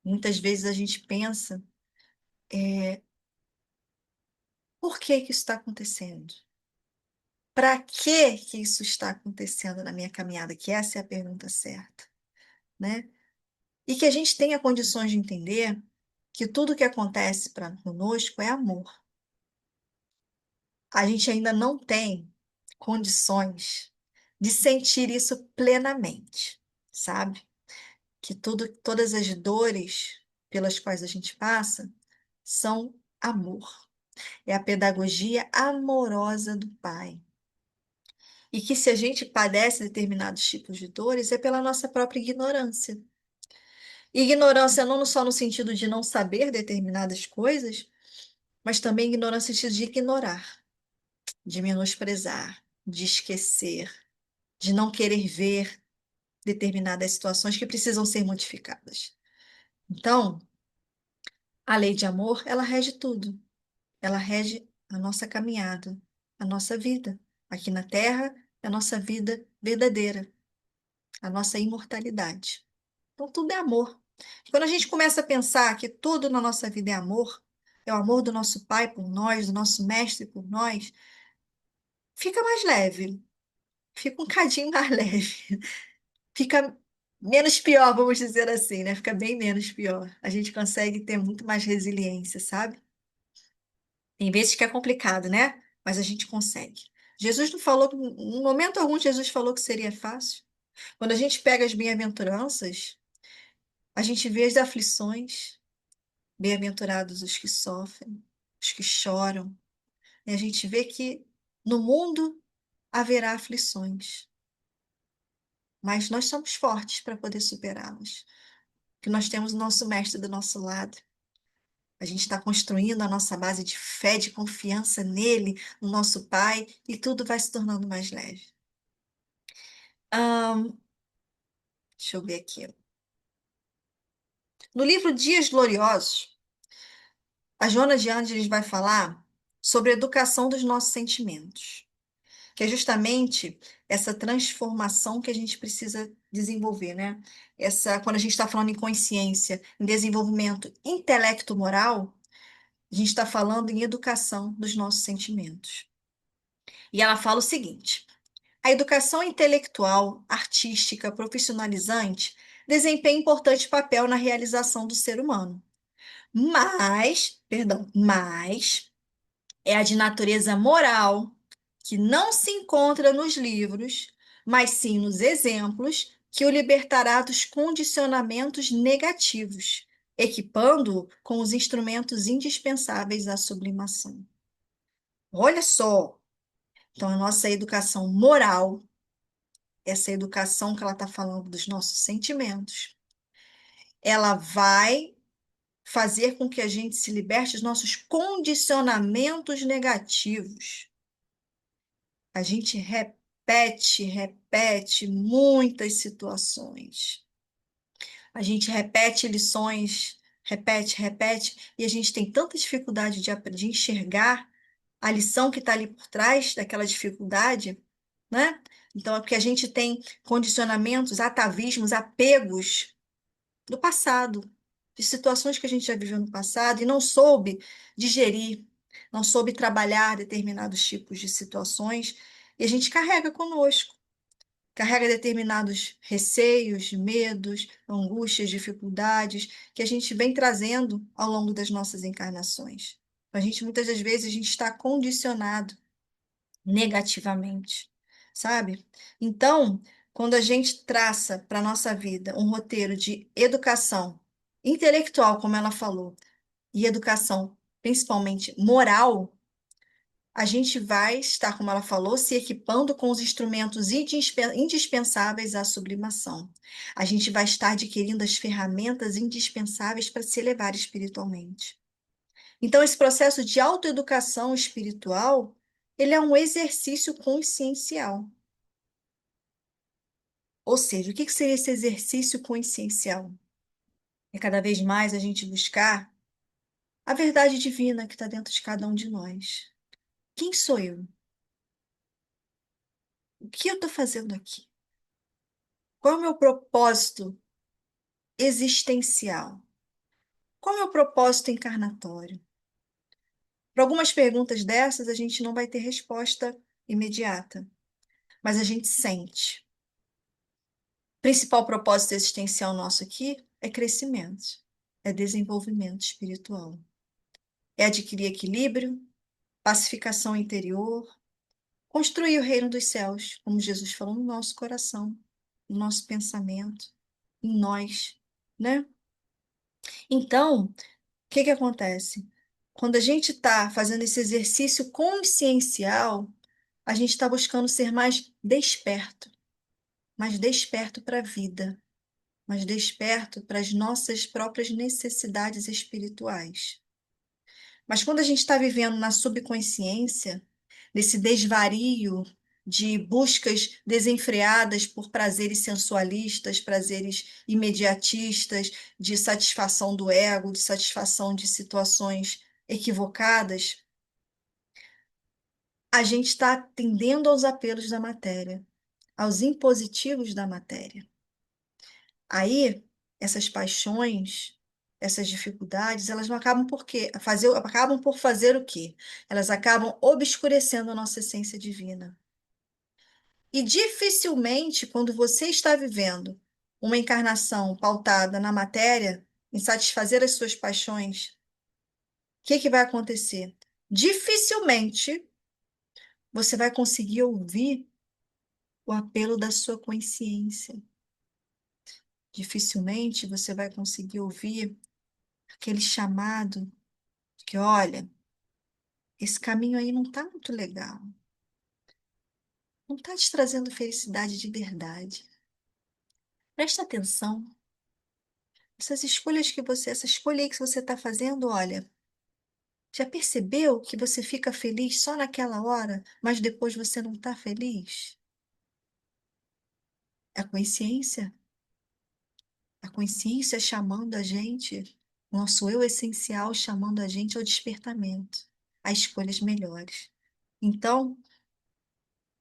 Muitas vezes a gente pensa, por que que isso está acontecendo? Para que isso está acontecendo na minha caminhada? Que essa é a pergunta certa, né? E que a gente tenha condições de entender que tudo que acontece para conosco é amor. A gente ainda não tem condições de sentir isso plenamente, sabe? Que todas as dores pelas quais a gente passa são amor. É a pedagogia amorosa do Pai. E que se a gente padece determinados tipos de dores, é pela nossa própria ignorância. Ignorância não só no sentido de não saber determinadas coisas, mas também ignorância no sentido de ignorar, de menosprezar, de esquecer, de não querer ver determinadas situações que precisam ser modificadas. Então, a lei de amor, ela rege tudo. Ela rege a nossa caminhada, a nossa vida. Aqui na Terra, a nossa vida verdadeira, a nossa imortalidade. Então, tudo é amor. Quando a gente começa a pensar que tudo na nossa vida é amor, é o amor do nosso Pai por nós, do nosso Mestre por nós, fica mais leve, fica um cadinho mais leve, fica menos pior, vamos dizer assim, né? Fica bem menos pior. A gente consegue ter muito mais resiliência, sabe? Tem vezes que é complicado, né? Mas a gente consegue. Jesus não falou, em momento algum, Jesus falou que seria fácil. Quando a gente pega as bem-aventuranças, a gente vê as aflições. Bem-aventurados os que sofrem, os que choram. E a gente vê que no mundo haverá aflições. mas nós somos fortes para poder superá-las. Que nós temos o nosso mestre do nosso lado. A gente está construindo a nossa base de fé, de confiança nele, no nosso Pai, e tudo vai se tornando mais leve. Ahn, deixa eu ver aqui. No livro Dias Gloriosos, a Joana de Ângeles vai falar sobre a educação dos nossos sentimentos, que é justamente essa transformação que a gente precisa desenvolver, né? Quando a gente está falando em consciência, em desenvolvimento intelecto-moral, a gente está falando em educação dos nossos sentimentos. E ela fala o seguinte: a educação intelectual, artística, profissionalizante desempenha importante papel na realização do ser humano. Mas é a de natureza moral, que não se encontra nos livros, mas sim nos exemplos, que o libertará dos condicionamentos negativos, equipando-o com os instrumentos indispensáveis à sublimação. Olha só, então a nossa educação moral, essa educação que ela está falando dos nossos sentimentos, ela vai fazer com que a gente se liberte dos nossos condicionamentos negativos. A gente repete muitas situações. A gente repete lições, repete, e a gente tem tanta dificuldade de enxergar a lição que está ali por trás daquela dificuldade, né? Então, é porque a gente tem condicionamentos, atavismos, apegos do passado, de situações que a gente já viveu no passado e não soube digerir, não soube trabalhar determinados tipos de situações, e a gente carrega conosco, carrega determinados receios, medos, angústias, dificuldades que a gente vem trazendo ao longo das nossas encarnações. A gente, muitas das vezes, a gente está condicionado negativamente, sabe? Então, quando a gente traça para a nossa vida um roteiro de educação intelectual, como ela falou, e educação principalmente moral, a gente vai estar, como ela falou, se equipando com os instrumentos indispensáveis à sublimação. A gente vai estar adquirindo as ferramentas indispensáveis para se elevar espiritualmente. Então, esse processo de autoeducação espiritual, ele é um exercício consciencial. Ou seja, o que seria esse exercício consciencial? É cada vez mais a gente buscar a verdade divina que está dentro de cada um de nós. Quem sou eu? O que eu estou fazendo aqui? Qual é o meu propósito existencial? Qual é o meu propósito encarnatório? Para algumas perguntas dessas, a gente não vai ter resposta imediata, mas a gente sente. O principal propósito existencial nosso aqui é crescimento, é desenvolvimento espiritual, é adquirir equilíbrio, pacificação interior, construir o reino dos céus, como Jesus falou, no nosso coração, no nosso pensamento, em nós, né? Então, o que que acontece? Quando a gente está fazendo esse exercício consciencial, a gente está buscando ser mais desperto para a vida, mais desperto para as nossas próprias necessidades espirituais. Mas quando a gente está vivendo na subconsciência, nesse desvario de buscas desenfreadas por prazeres sensualistas, prazeres imediatistas, de satisfação do ego, de satisfação de situações equivocadas, a gente está atendendo aos apelos da matéria, aos impositivos da matéria. Aí, essas paixões, essas dificuldades, elas não acabam por quê? Acabam por fazer o quê? Elas acabam obscurecendo a nossa essência divina. E dificilmente, quando você está vivendo uma encarnação pautada na matéria, em satisfazer as suas paixões, o que que vai acontecer? Dificilmente você vai conseguir ouvir o apelo da sua consciência. Dificilmente você vai conseguir ouvir aquele chamado de que, olha, esse caminho aí não está muito legal. Não está te trazendo felicidade de verdade. Presta atenção. Essa escolha aí que você está fazendo, olha, já percebeu que você fica feliz só naquela hora, mas depois você não está feliz? É a consciência chamando a gente, nosso eu essencial chamando a gente ao despertamento, a escolhas melhores. Então,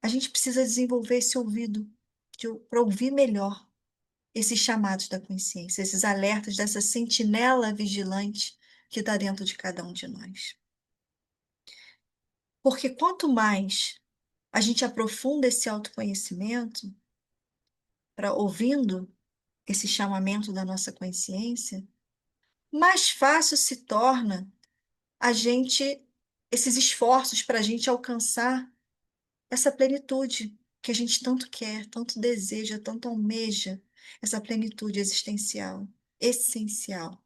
a gente precisa desenvolver esse ouvido para ouvir melhor esses chamados da consciência, esses alertas dessa sentinela vigilante que está dentro de cada um de nós. Porque quanto mais a gente aprofunda esse autoconhecimento, para ouvindo esse chamamento da nossa consciência, mais fácil se torna a gente, esses esforços para a gente alcançar essa plenitude que a gente tanto quer, tanto deseja, tanto almeja, essa plenitude existencial, essencial.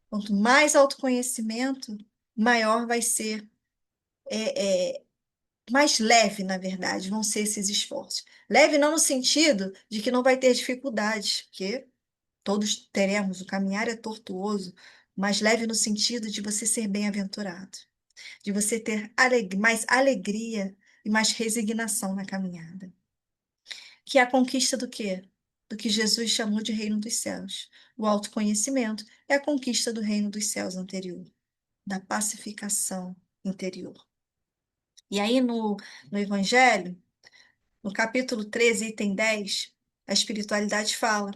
Quanto mais autoconhecimento, maior vai ser, mais leve, na verdade, vão ser esses esforços. Leve não no sentido de que não vai ter dificuldades, porque todos teremos, o caminhar é tortuoso, mas leve no sentido de você ser bem-aventurado, de você ter mais alegria e mais resignação na caminhada. Que é a conquista do quê? Do que Jesus chamou de reino dos céus. O autoconhecimento é a conquista do reino dos céus anterior, da pacificação interior. E aí no Evangelho, no capítulo 13, item 10, a espiritualidade fala: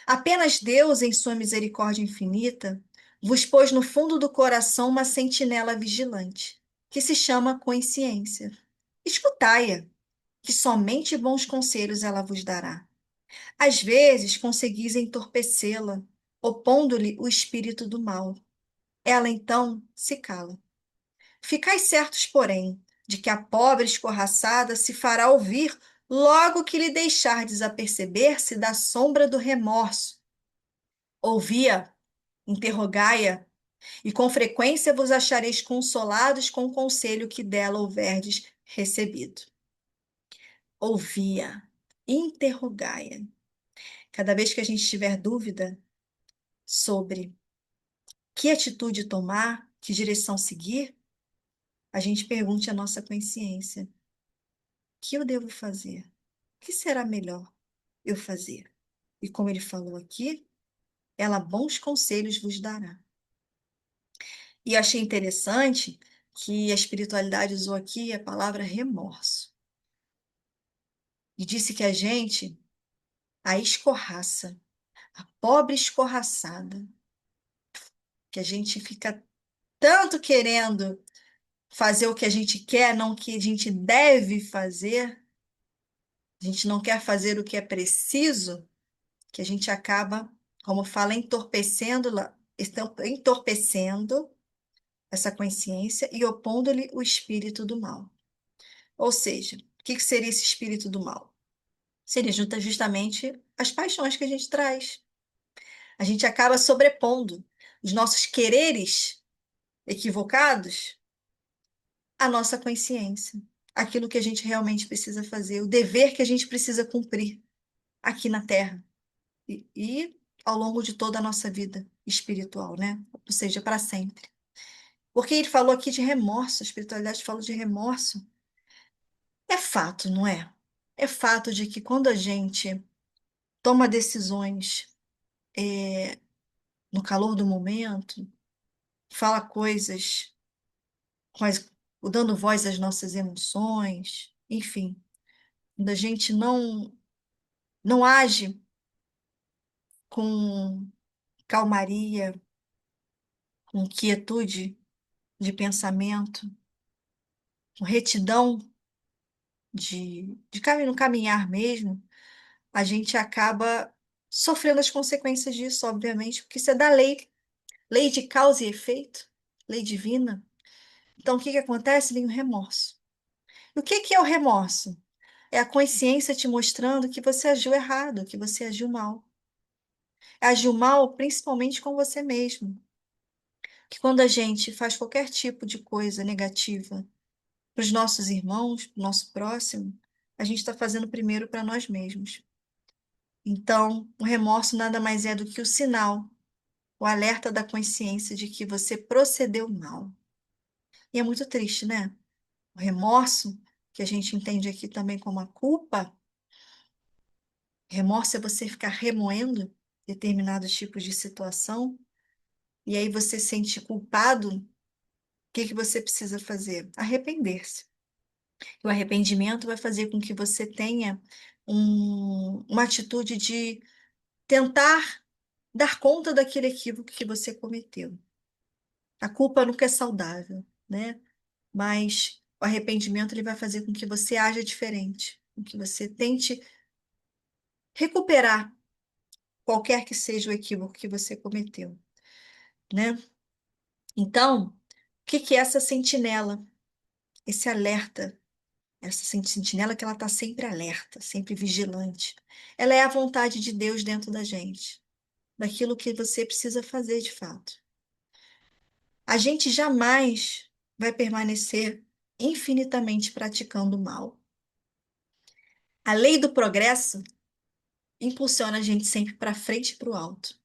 apenas Deus, em sua misericórdia infinita, vos pôs no fundo do coração uma sentinela vigilante, que se chama consciência. Escutai-a, que somente bons conselhos ela vos dará. Às vezes conseguis entorpecê-la, opondo-lhe o espírito do mal. Ela então se cala. Ficais certos, porém, de que a pobre escorraçada se fará ouvir logo que lhe deixardes aperceber-se da sombra do remorso. Ouvi-a, interrogai-a, e com frequência vos achareis consolados com o conselho que dela houverdes recebido. Ouvi-a, interrogai-a. Cada vez que a gente tiver dúvida sobre que atitude tomar, que direção seguir, a gente pergunte à nossa consciência: o que eu devo fazer? O que será melhor eu fazer? E como ele falou aqui, ela bons conselhos vos dará. E achei interessante que a espiritualidade usou aqui a palavra remorso. E disse que a gente, a escorraça, a pobre escorraçada, que a gente fica tanto querendo fazer o que a gente quer, não o que a gente deve fazer, a gente não quer fazer o que é preciso, que a gente acaba, como fala, entorpecendo essa consciência e opondo-lhe o espírito do mal. Ou seja, o que seria esse espírito do mal? Seria justamente as paixões que a gente traz. A gente acaba sobrepondo os nossos quereres equivocados à nossa consciência, aquilo que a gente realmente precisa fazer, o dever que a gente precisa cumprir aqui na Terra e ao longo de toda a nossa vida espiritual, né? Ou seja, para sempre. Porque ele falou aqui de remorso, a espiritualidade falou de remorso. É fato, não é? É fato de que quando a gente toma decisões no calor do momento, fala coisas com dando voz às nossas emoções, enfim, quando a gente não age com calmaria, com quietude de pensamento, com retidão no caminhar mesmo, a gente acaba sofrendo as consequências disso, obviamente, porque isso é da lei, lei de causa e efeito, lei divina. Então, o que que acontece? Vem o remorso. E o que que é o remorso? É a consciência te mostrando que você agiu errado, que você agiu mal. Agiu mal principalmente com você mesmo. Que quando a gente faz qualquer tipo de coisa negativa para os nossos irmãos, para o nosso próximo, a gente está fazendo primeiro para nós mesmos. Então, o remorso nada mais é do que o sinal, o alerta da consciência de que você procedeu mal. E é muito triste, né? O remorso, que a gente entende aqui também como a culpa, remorso é você ficar remoendo determinados tipos de situação, e aí você se sente culpado. O que que você precisa fazer? Arrepender-se. O arrependimento vai fazer com que você tenha uma atitude de tentar dar conta daquele equívoco que você cometeu. A culpa nunca é saudável, né? Mas o arrependimento ele vai fazer com que você haja diferente, com que você tente recuperar qualquer que seja o equívoco que você cometeu, né? Então, o que que é essa sentinela? Esse alerta, essa sentinela que ela está sempre alerta, sempre vigilante. Ela é a vontade de Deus dentro da gente, daquilo que você precisa fazer de fato. A gente jamais vai permanecer infinitamente praticando o mal. A lei do progresso impulsiona a gente sempre para frente e para o alto.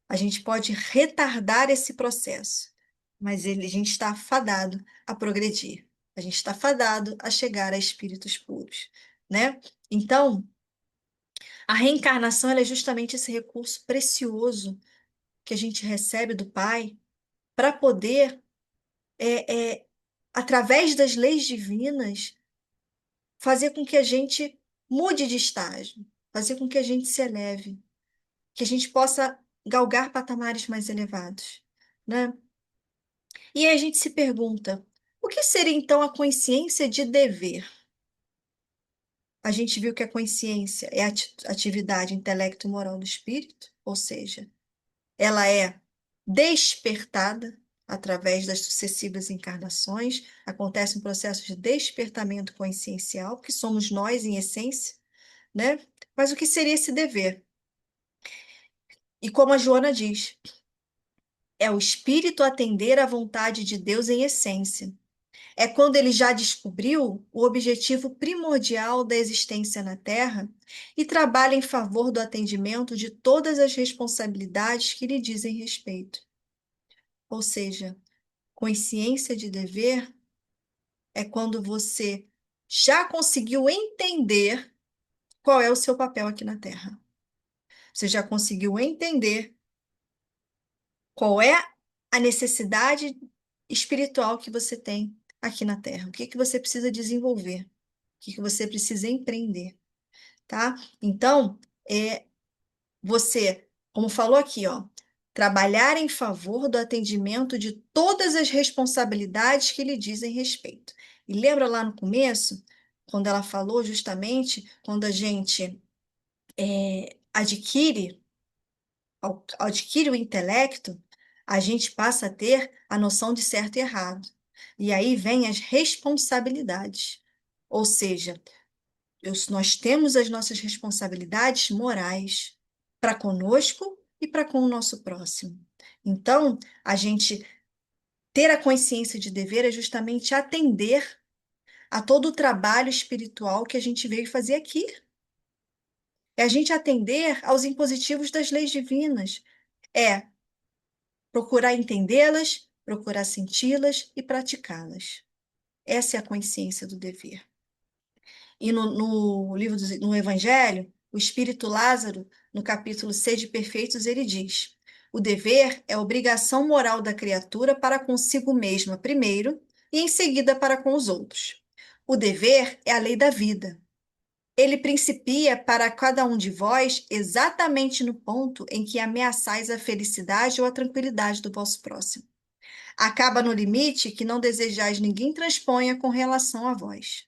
A gente pode retardar esse processo, mas a gente está fadado a progredir. A gente está fadado a chegar a espíritos puros, né? Então, a reencarnação ela é justamente esse recurso precioso que a gente recebe do Pai para poder, é, é, através das leis divinas, fazer com que a gente mude de estágio, fazer com que a gente se eleve, que a gente possa galgar patamares mais elevados, né? E aí a gente se pergunta, o que seria então a consciência de dever? A gente viu que a consciência é a atividade intelecto-moral do espírito, ou seja, ela é despertada através das sucessivas encarnações, acontece um processo de despertamento consciencial, que somos nós em essência, né? Mas o que seria esse dever? E como a Joana diz, é o espírito atender à vontade de Deus em essência. É quando ele já descobriu o objetivo primordial da existência na Terra e trabalha em favor do atendimento de todas as responsabilidades que lhe dizem respeito. Ou seja, consciência de dever é quando você já conseguiu entender qual é o seu papel aqui na Terra. Você já conseguiu entender qual é a necessidade espiritual que você tem aqui na Terra. O que que você precisa desenvolver? O que que você precisa empreender, tá? Então, você, como falou aqui, ó, trabalhar em favor do atendimento de todas as responsabilidades que lhe dizem respeito. E lembra lá no começo, quando ela falou justamente, quando a gente adquire o intelecto, a gente passa a ter a noção de certo e errado. E aí vem as responsabilidades. Ou seja, nós temos as nossas responsabilidades morais para conosco e para com o nosso próximo. Então, a gente ter a consciência de dever é justamente atender a todo o trabalho espiritual que a gente veio fazer aqui. É a gente atender aos impositivos das leis divinas. É procurar entendê-las, procurar senti-las e praticá-las. Essa é a consciência do dever. E no livro no Evangelho, o Espírito Lázaro, no capítulo Sede Perfeitos, ele diz: o dever é a obrigação moral da criatura para consigo mesma primeiro e em seguida para com os outros. O dever é a lei da vida. Ele principia para cada um de vós exatamente no ponto em que ameaçais a felicidade ou a tranquilidade do vosso próximo. Acaba no limite que não desejais ninguém transponha com relação a vós.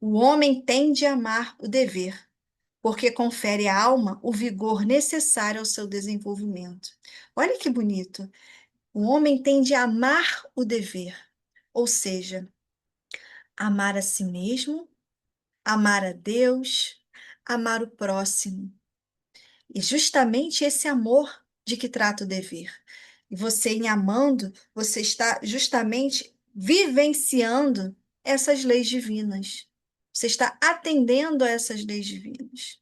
O homem tende a amar o dever, porque confere à alma o vigor necessário ao seu desenvolvimento. Olha que bonito. O homem tende a amar o dever, ou seja, amar a si mesmo, amar a Deus, amar o próximo. E justamente esse amor de que trata o dever. E você, em amando, você está justamente vivenciando essas leis divinas. Você está atendendo a essas leis divinas.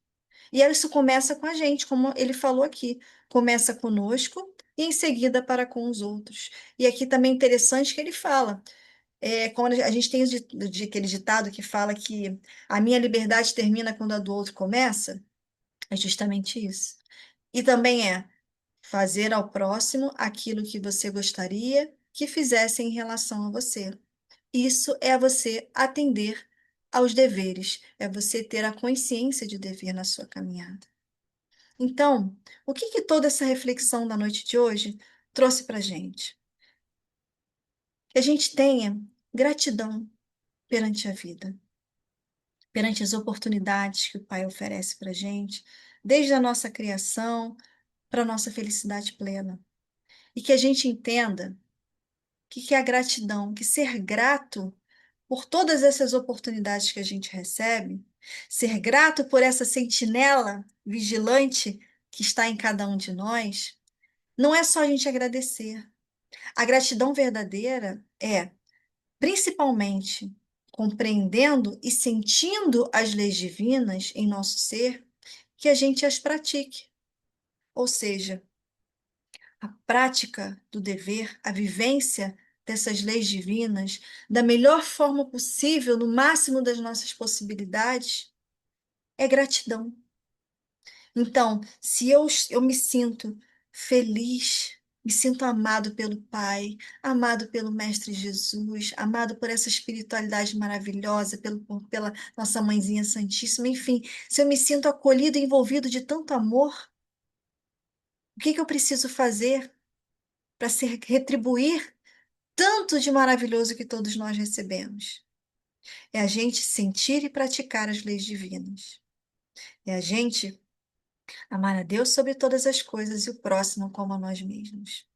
E isso começa com a gente, como ele falou aqui. Começa conosco e em seguida para com os outros. E aqui também é interessante que ele fala. Quando a gente tem aquele ditado que fala que a minha liberdade termina quando a do outro começa, é justamente isso. E também é fazer ao próximo aquilo que você gostaria que fizesse em relação a você. Isso é você atender aos deveres, é você ter a consciência de dever na sua caminhada. Então, o que que toda essa reflexão da noite de hoje trouxe para a gente? Que a gente tenha gratidão perante a vida, perante as oportunidades que o Pai oferece para a gente, desde a nossa criação para a nossa felicidade plena. E que a gente entenda o que que é a gratidão, que ser grato por todas essas oportunidades que a gente recebe, ser grato por essa sentinela vigilante que está em cada um de nós, não é só a gente agradecer. A gratidão verdadeira é, principalmente, compreendendo e sentindo as leis divinas em nosso ser, que a gente as pratique. Ou seja, a prática do dever, a vivência dessas leis divinas da melhor forma possível, no máximo das nossas possibilidades, é gratidão. Então, se eu me sinto feliz, me sinto amado pelo Pai, amado pelo Mestre Jesus, amado por essa espiritualidade maravilhosa, pela nossa Mãezinha Santíssima, enfim, se eu me sinto acolhido e envolvido de tanto amor, o que que eu preciso fazer para retribuir tanto de maravilhoso que todos nós recebemos? É a gente sentir e praticar as leis divinas. É a gente amar a Deus sobre todas as coisas e o próximo como a nós mesmos.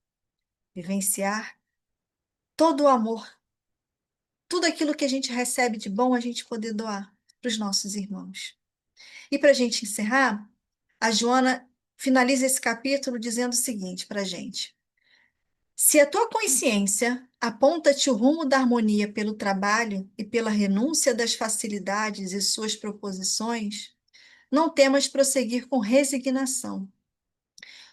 Vivenciar todo o amor, tudo aquilo que a gente recebe de bom, a gente poder doar para os nossos irmãos. E para a gente encerrar, a Joana finaliza esse capítulo dizendo o seguinte para a gente: se a tua consciência aponta-te o rumo da harmonia pelo trabalho e pela renúncia das facilidades e suas proposições, não temas prosseguir com resignação.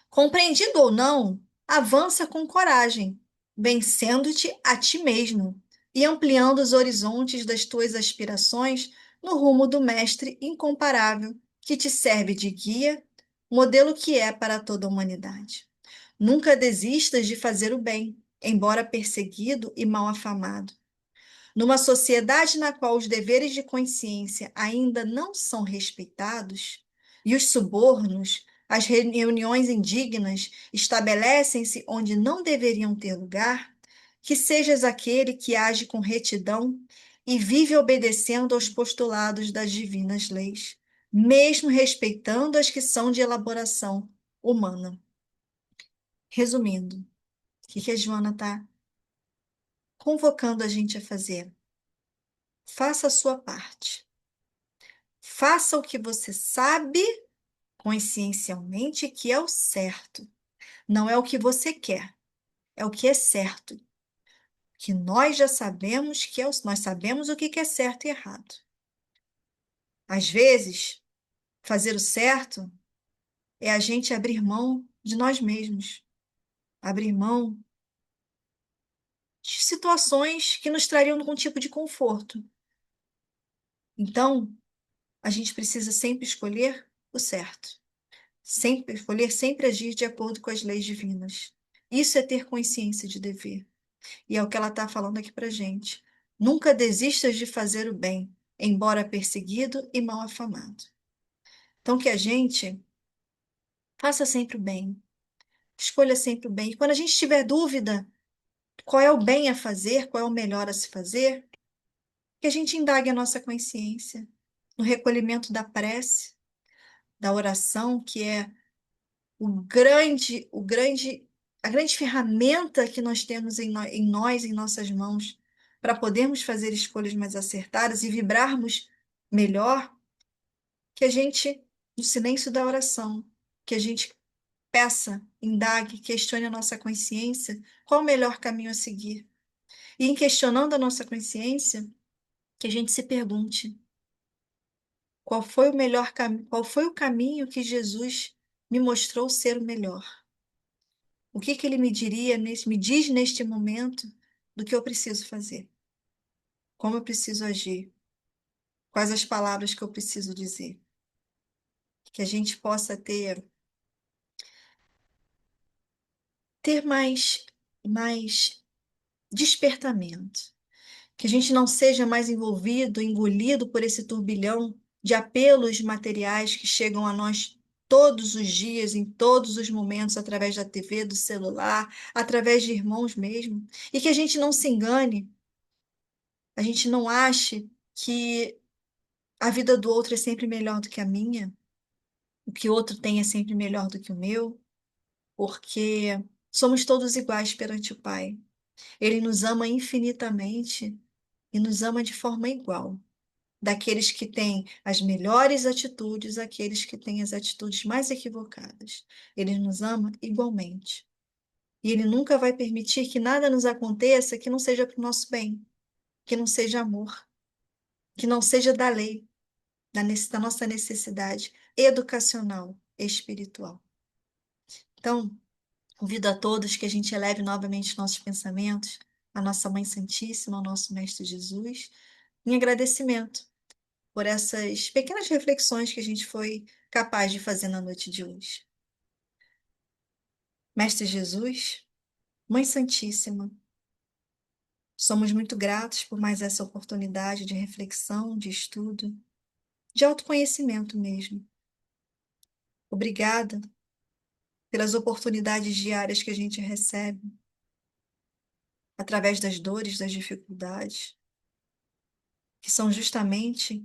Compreendido ou não, avança com coragem, vencendo-te a ti mesmo e ampliando os horizontes das tuas aspirações no rumo do Mestre incomparável que te serve de guia, modelo que é para toda a humanidade. Nunca desistas de fazer o bem, embora perseguido e mal afamado. Numa sociedade na qual os deveres de consciência ainda não são respeitados, e os subornos, as reuniões indignas estabelecem-se onde não deveriam ter lugar, que sejas aquele que age com retidão e vive obedecendo aos postulados das divinas leis, mesmo respeitando as que são de elaboração humana. Resumindo, o que a Joana está convocando a gente a fazer? Faça a sua parte. Faça o que você sabe consciencialmente que é o certo. Não é o que você quer, é o que é certo. Que nós já sabemos nós sabemos o que que é certo e errado. Às vezes, fazer o certo é a gente abrir mão de nós mesmos, abrir mão de situações que nos trariam algum tipo de conforto. Então, a gente precisa sempre escolher o certo. Sempre escolher, sempre agir de acordo com as leis divinas. Isso é ter consciência de dever. E é o que ela está falando aqui para gente. Nunca desistas de fazer o bem, embora perseguido e mal afamado. Então, que a gente faça sempre o bem, escolha sempre o bem. E quando a gente tiver dúvida qual é o bem a fazer, qual é o melhor a se fazer, que a gente indague a nossa consciência no recolhimento da prece, da oração, que é a grande ferramenta que nós temos em nós, em nossas mãos, para podermos fazer escolhas mais acertadas e vibrarmos melhor, que a gente, no silêncio da oração, que a gente peça, indague, questione a nossa consciência, qual o melhor caminho a seguir. E em questionando a nossa consciência, que a gente se pergunte: Qual foi o melhor caminho? Qual foi o caminho que Jesus me mostrou ser o melhor? O que que ele me diria, me diz neste momento do que eu preciso fazer? Como eu preciso agir? Quais as palavras que eu preciso dizer? Que a gente possa ter mais despertamento. Que a gente não seja mais envolvido, engolido por esse turbilhão de apelos materiais que chegam a nós todos os dias, em todos os momentos, através da TV, do celular, através de irmãos mesmo. E que a gente não se engane, a gente não ache que a vida do outro é sempre melhor do que a minha, o que o outro tem é sempre melhor do que o meu, porque somos todos iguais perante o Pai. Ele nos ama infinitamente e nos ama de forma igual. Daqueles que têm as melhores atitudes, àqueles que têm as atitudes mais equivocadas. Ele nos ama igualmente. E ele nunca vai permitir que nada nos aconteça que não seja para o nosso bem, que não seja amor, que não seja da lei, da nossa necessidade educacional, espiritual. Então, convido a todos que a gente eleve novamente nossos pensamentos à nossa Mãe Santíssima, ao nosso Mestre Jesus, em agradecimento por essas pequenas reflexões que a gente foi capaz de fazer na noite de hoje. Mestre Jesus, Mãe Santíssima, somos muito gratos por mais essa oportunidade de reflexão, de estudo, de autoconhecimento mesmo. Obrigada pelas oportunidades diárias que a gente recebe, através das dores, das dificuldades, que são justamente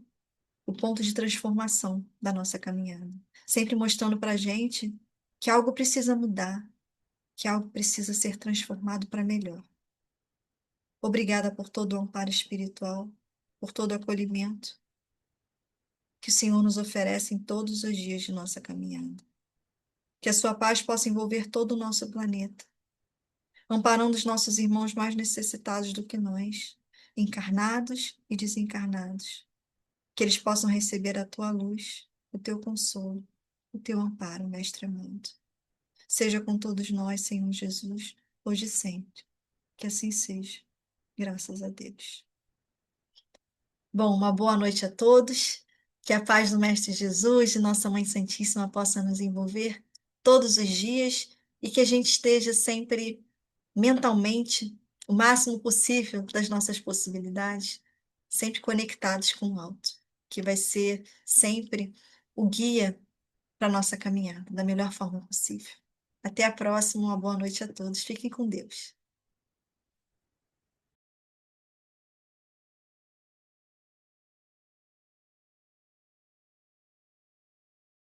o ponto de transformação da nossa caminhada. Sempre mostrando para a gente que algo precisa mudar, que algo precisa ser transformado para melhor. Obrigada por todo o amparo espiritual, por todo o acolhimento que o Senhor nos oferece em todos os dias de nossa caminhada. Que a sua paz possa envolver todo o nosso planeta, amparando os nossos irmãos mais necessitados do que nós, encarnados e desencarnados. Que eles possam receber a tua luz, o teu consolo, o teu amparo, Mestre amado. Seja com todos nós, Senhor Jesus, hoje e sempre. Que assim seja. Graças a Deus. Bom, uma boa noite a todos. Que a paz do Mestre Jesus e Nossa Mãe Santíssima possa nos envolver todos os dias e que a gente esteja sempre mentalmente, o máximo possível das nossas possibilidades, sempre conectados com o alto, que vai ser sempre o guia para a nossa caminhada, da melhor forma possível. Até a próxima, uma boa noite a todos. Fiquem com Deus.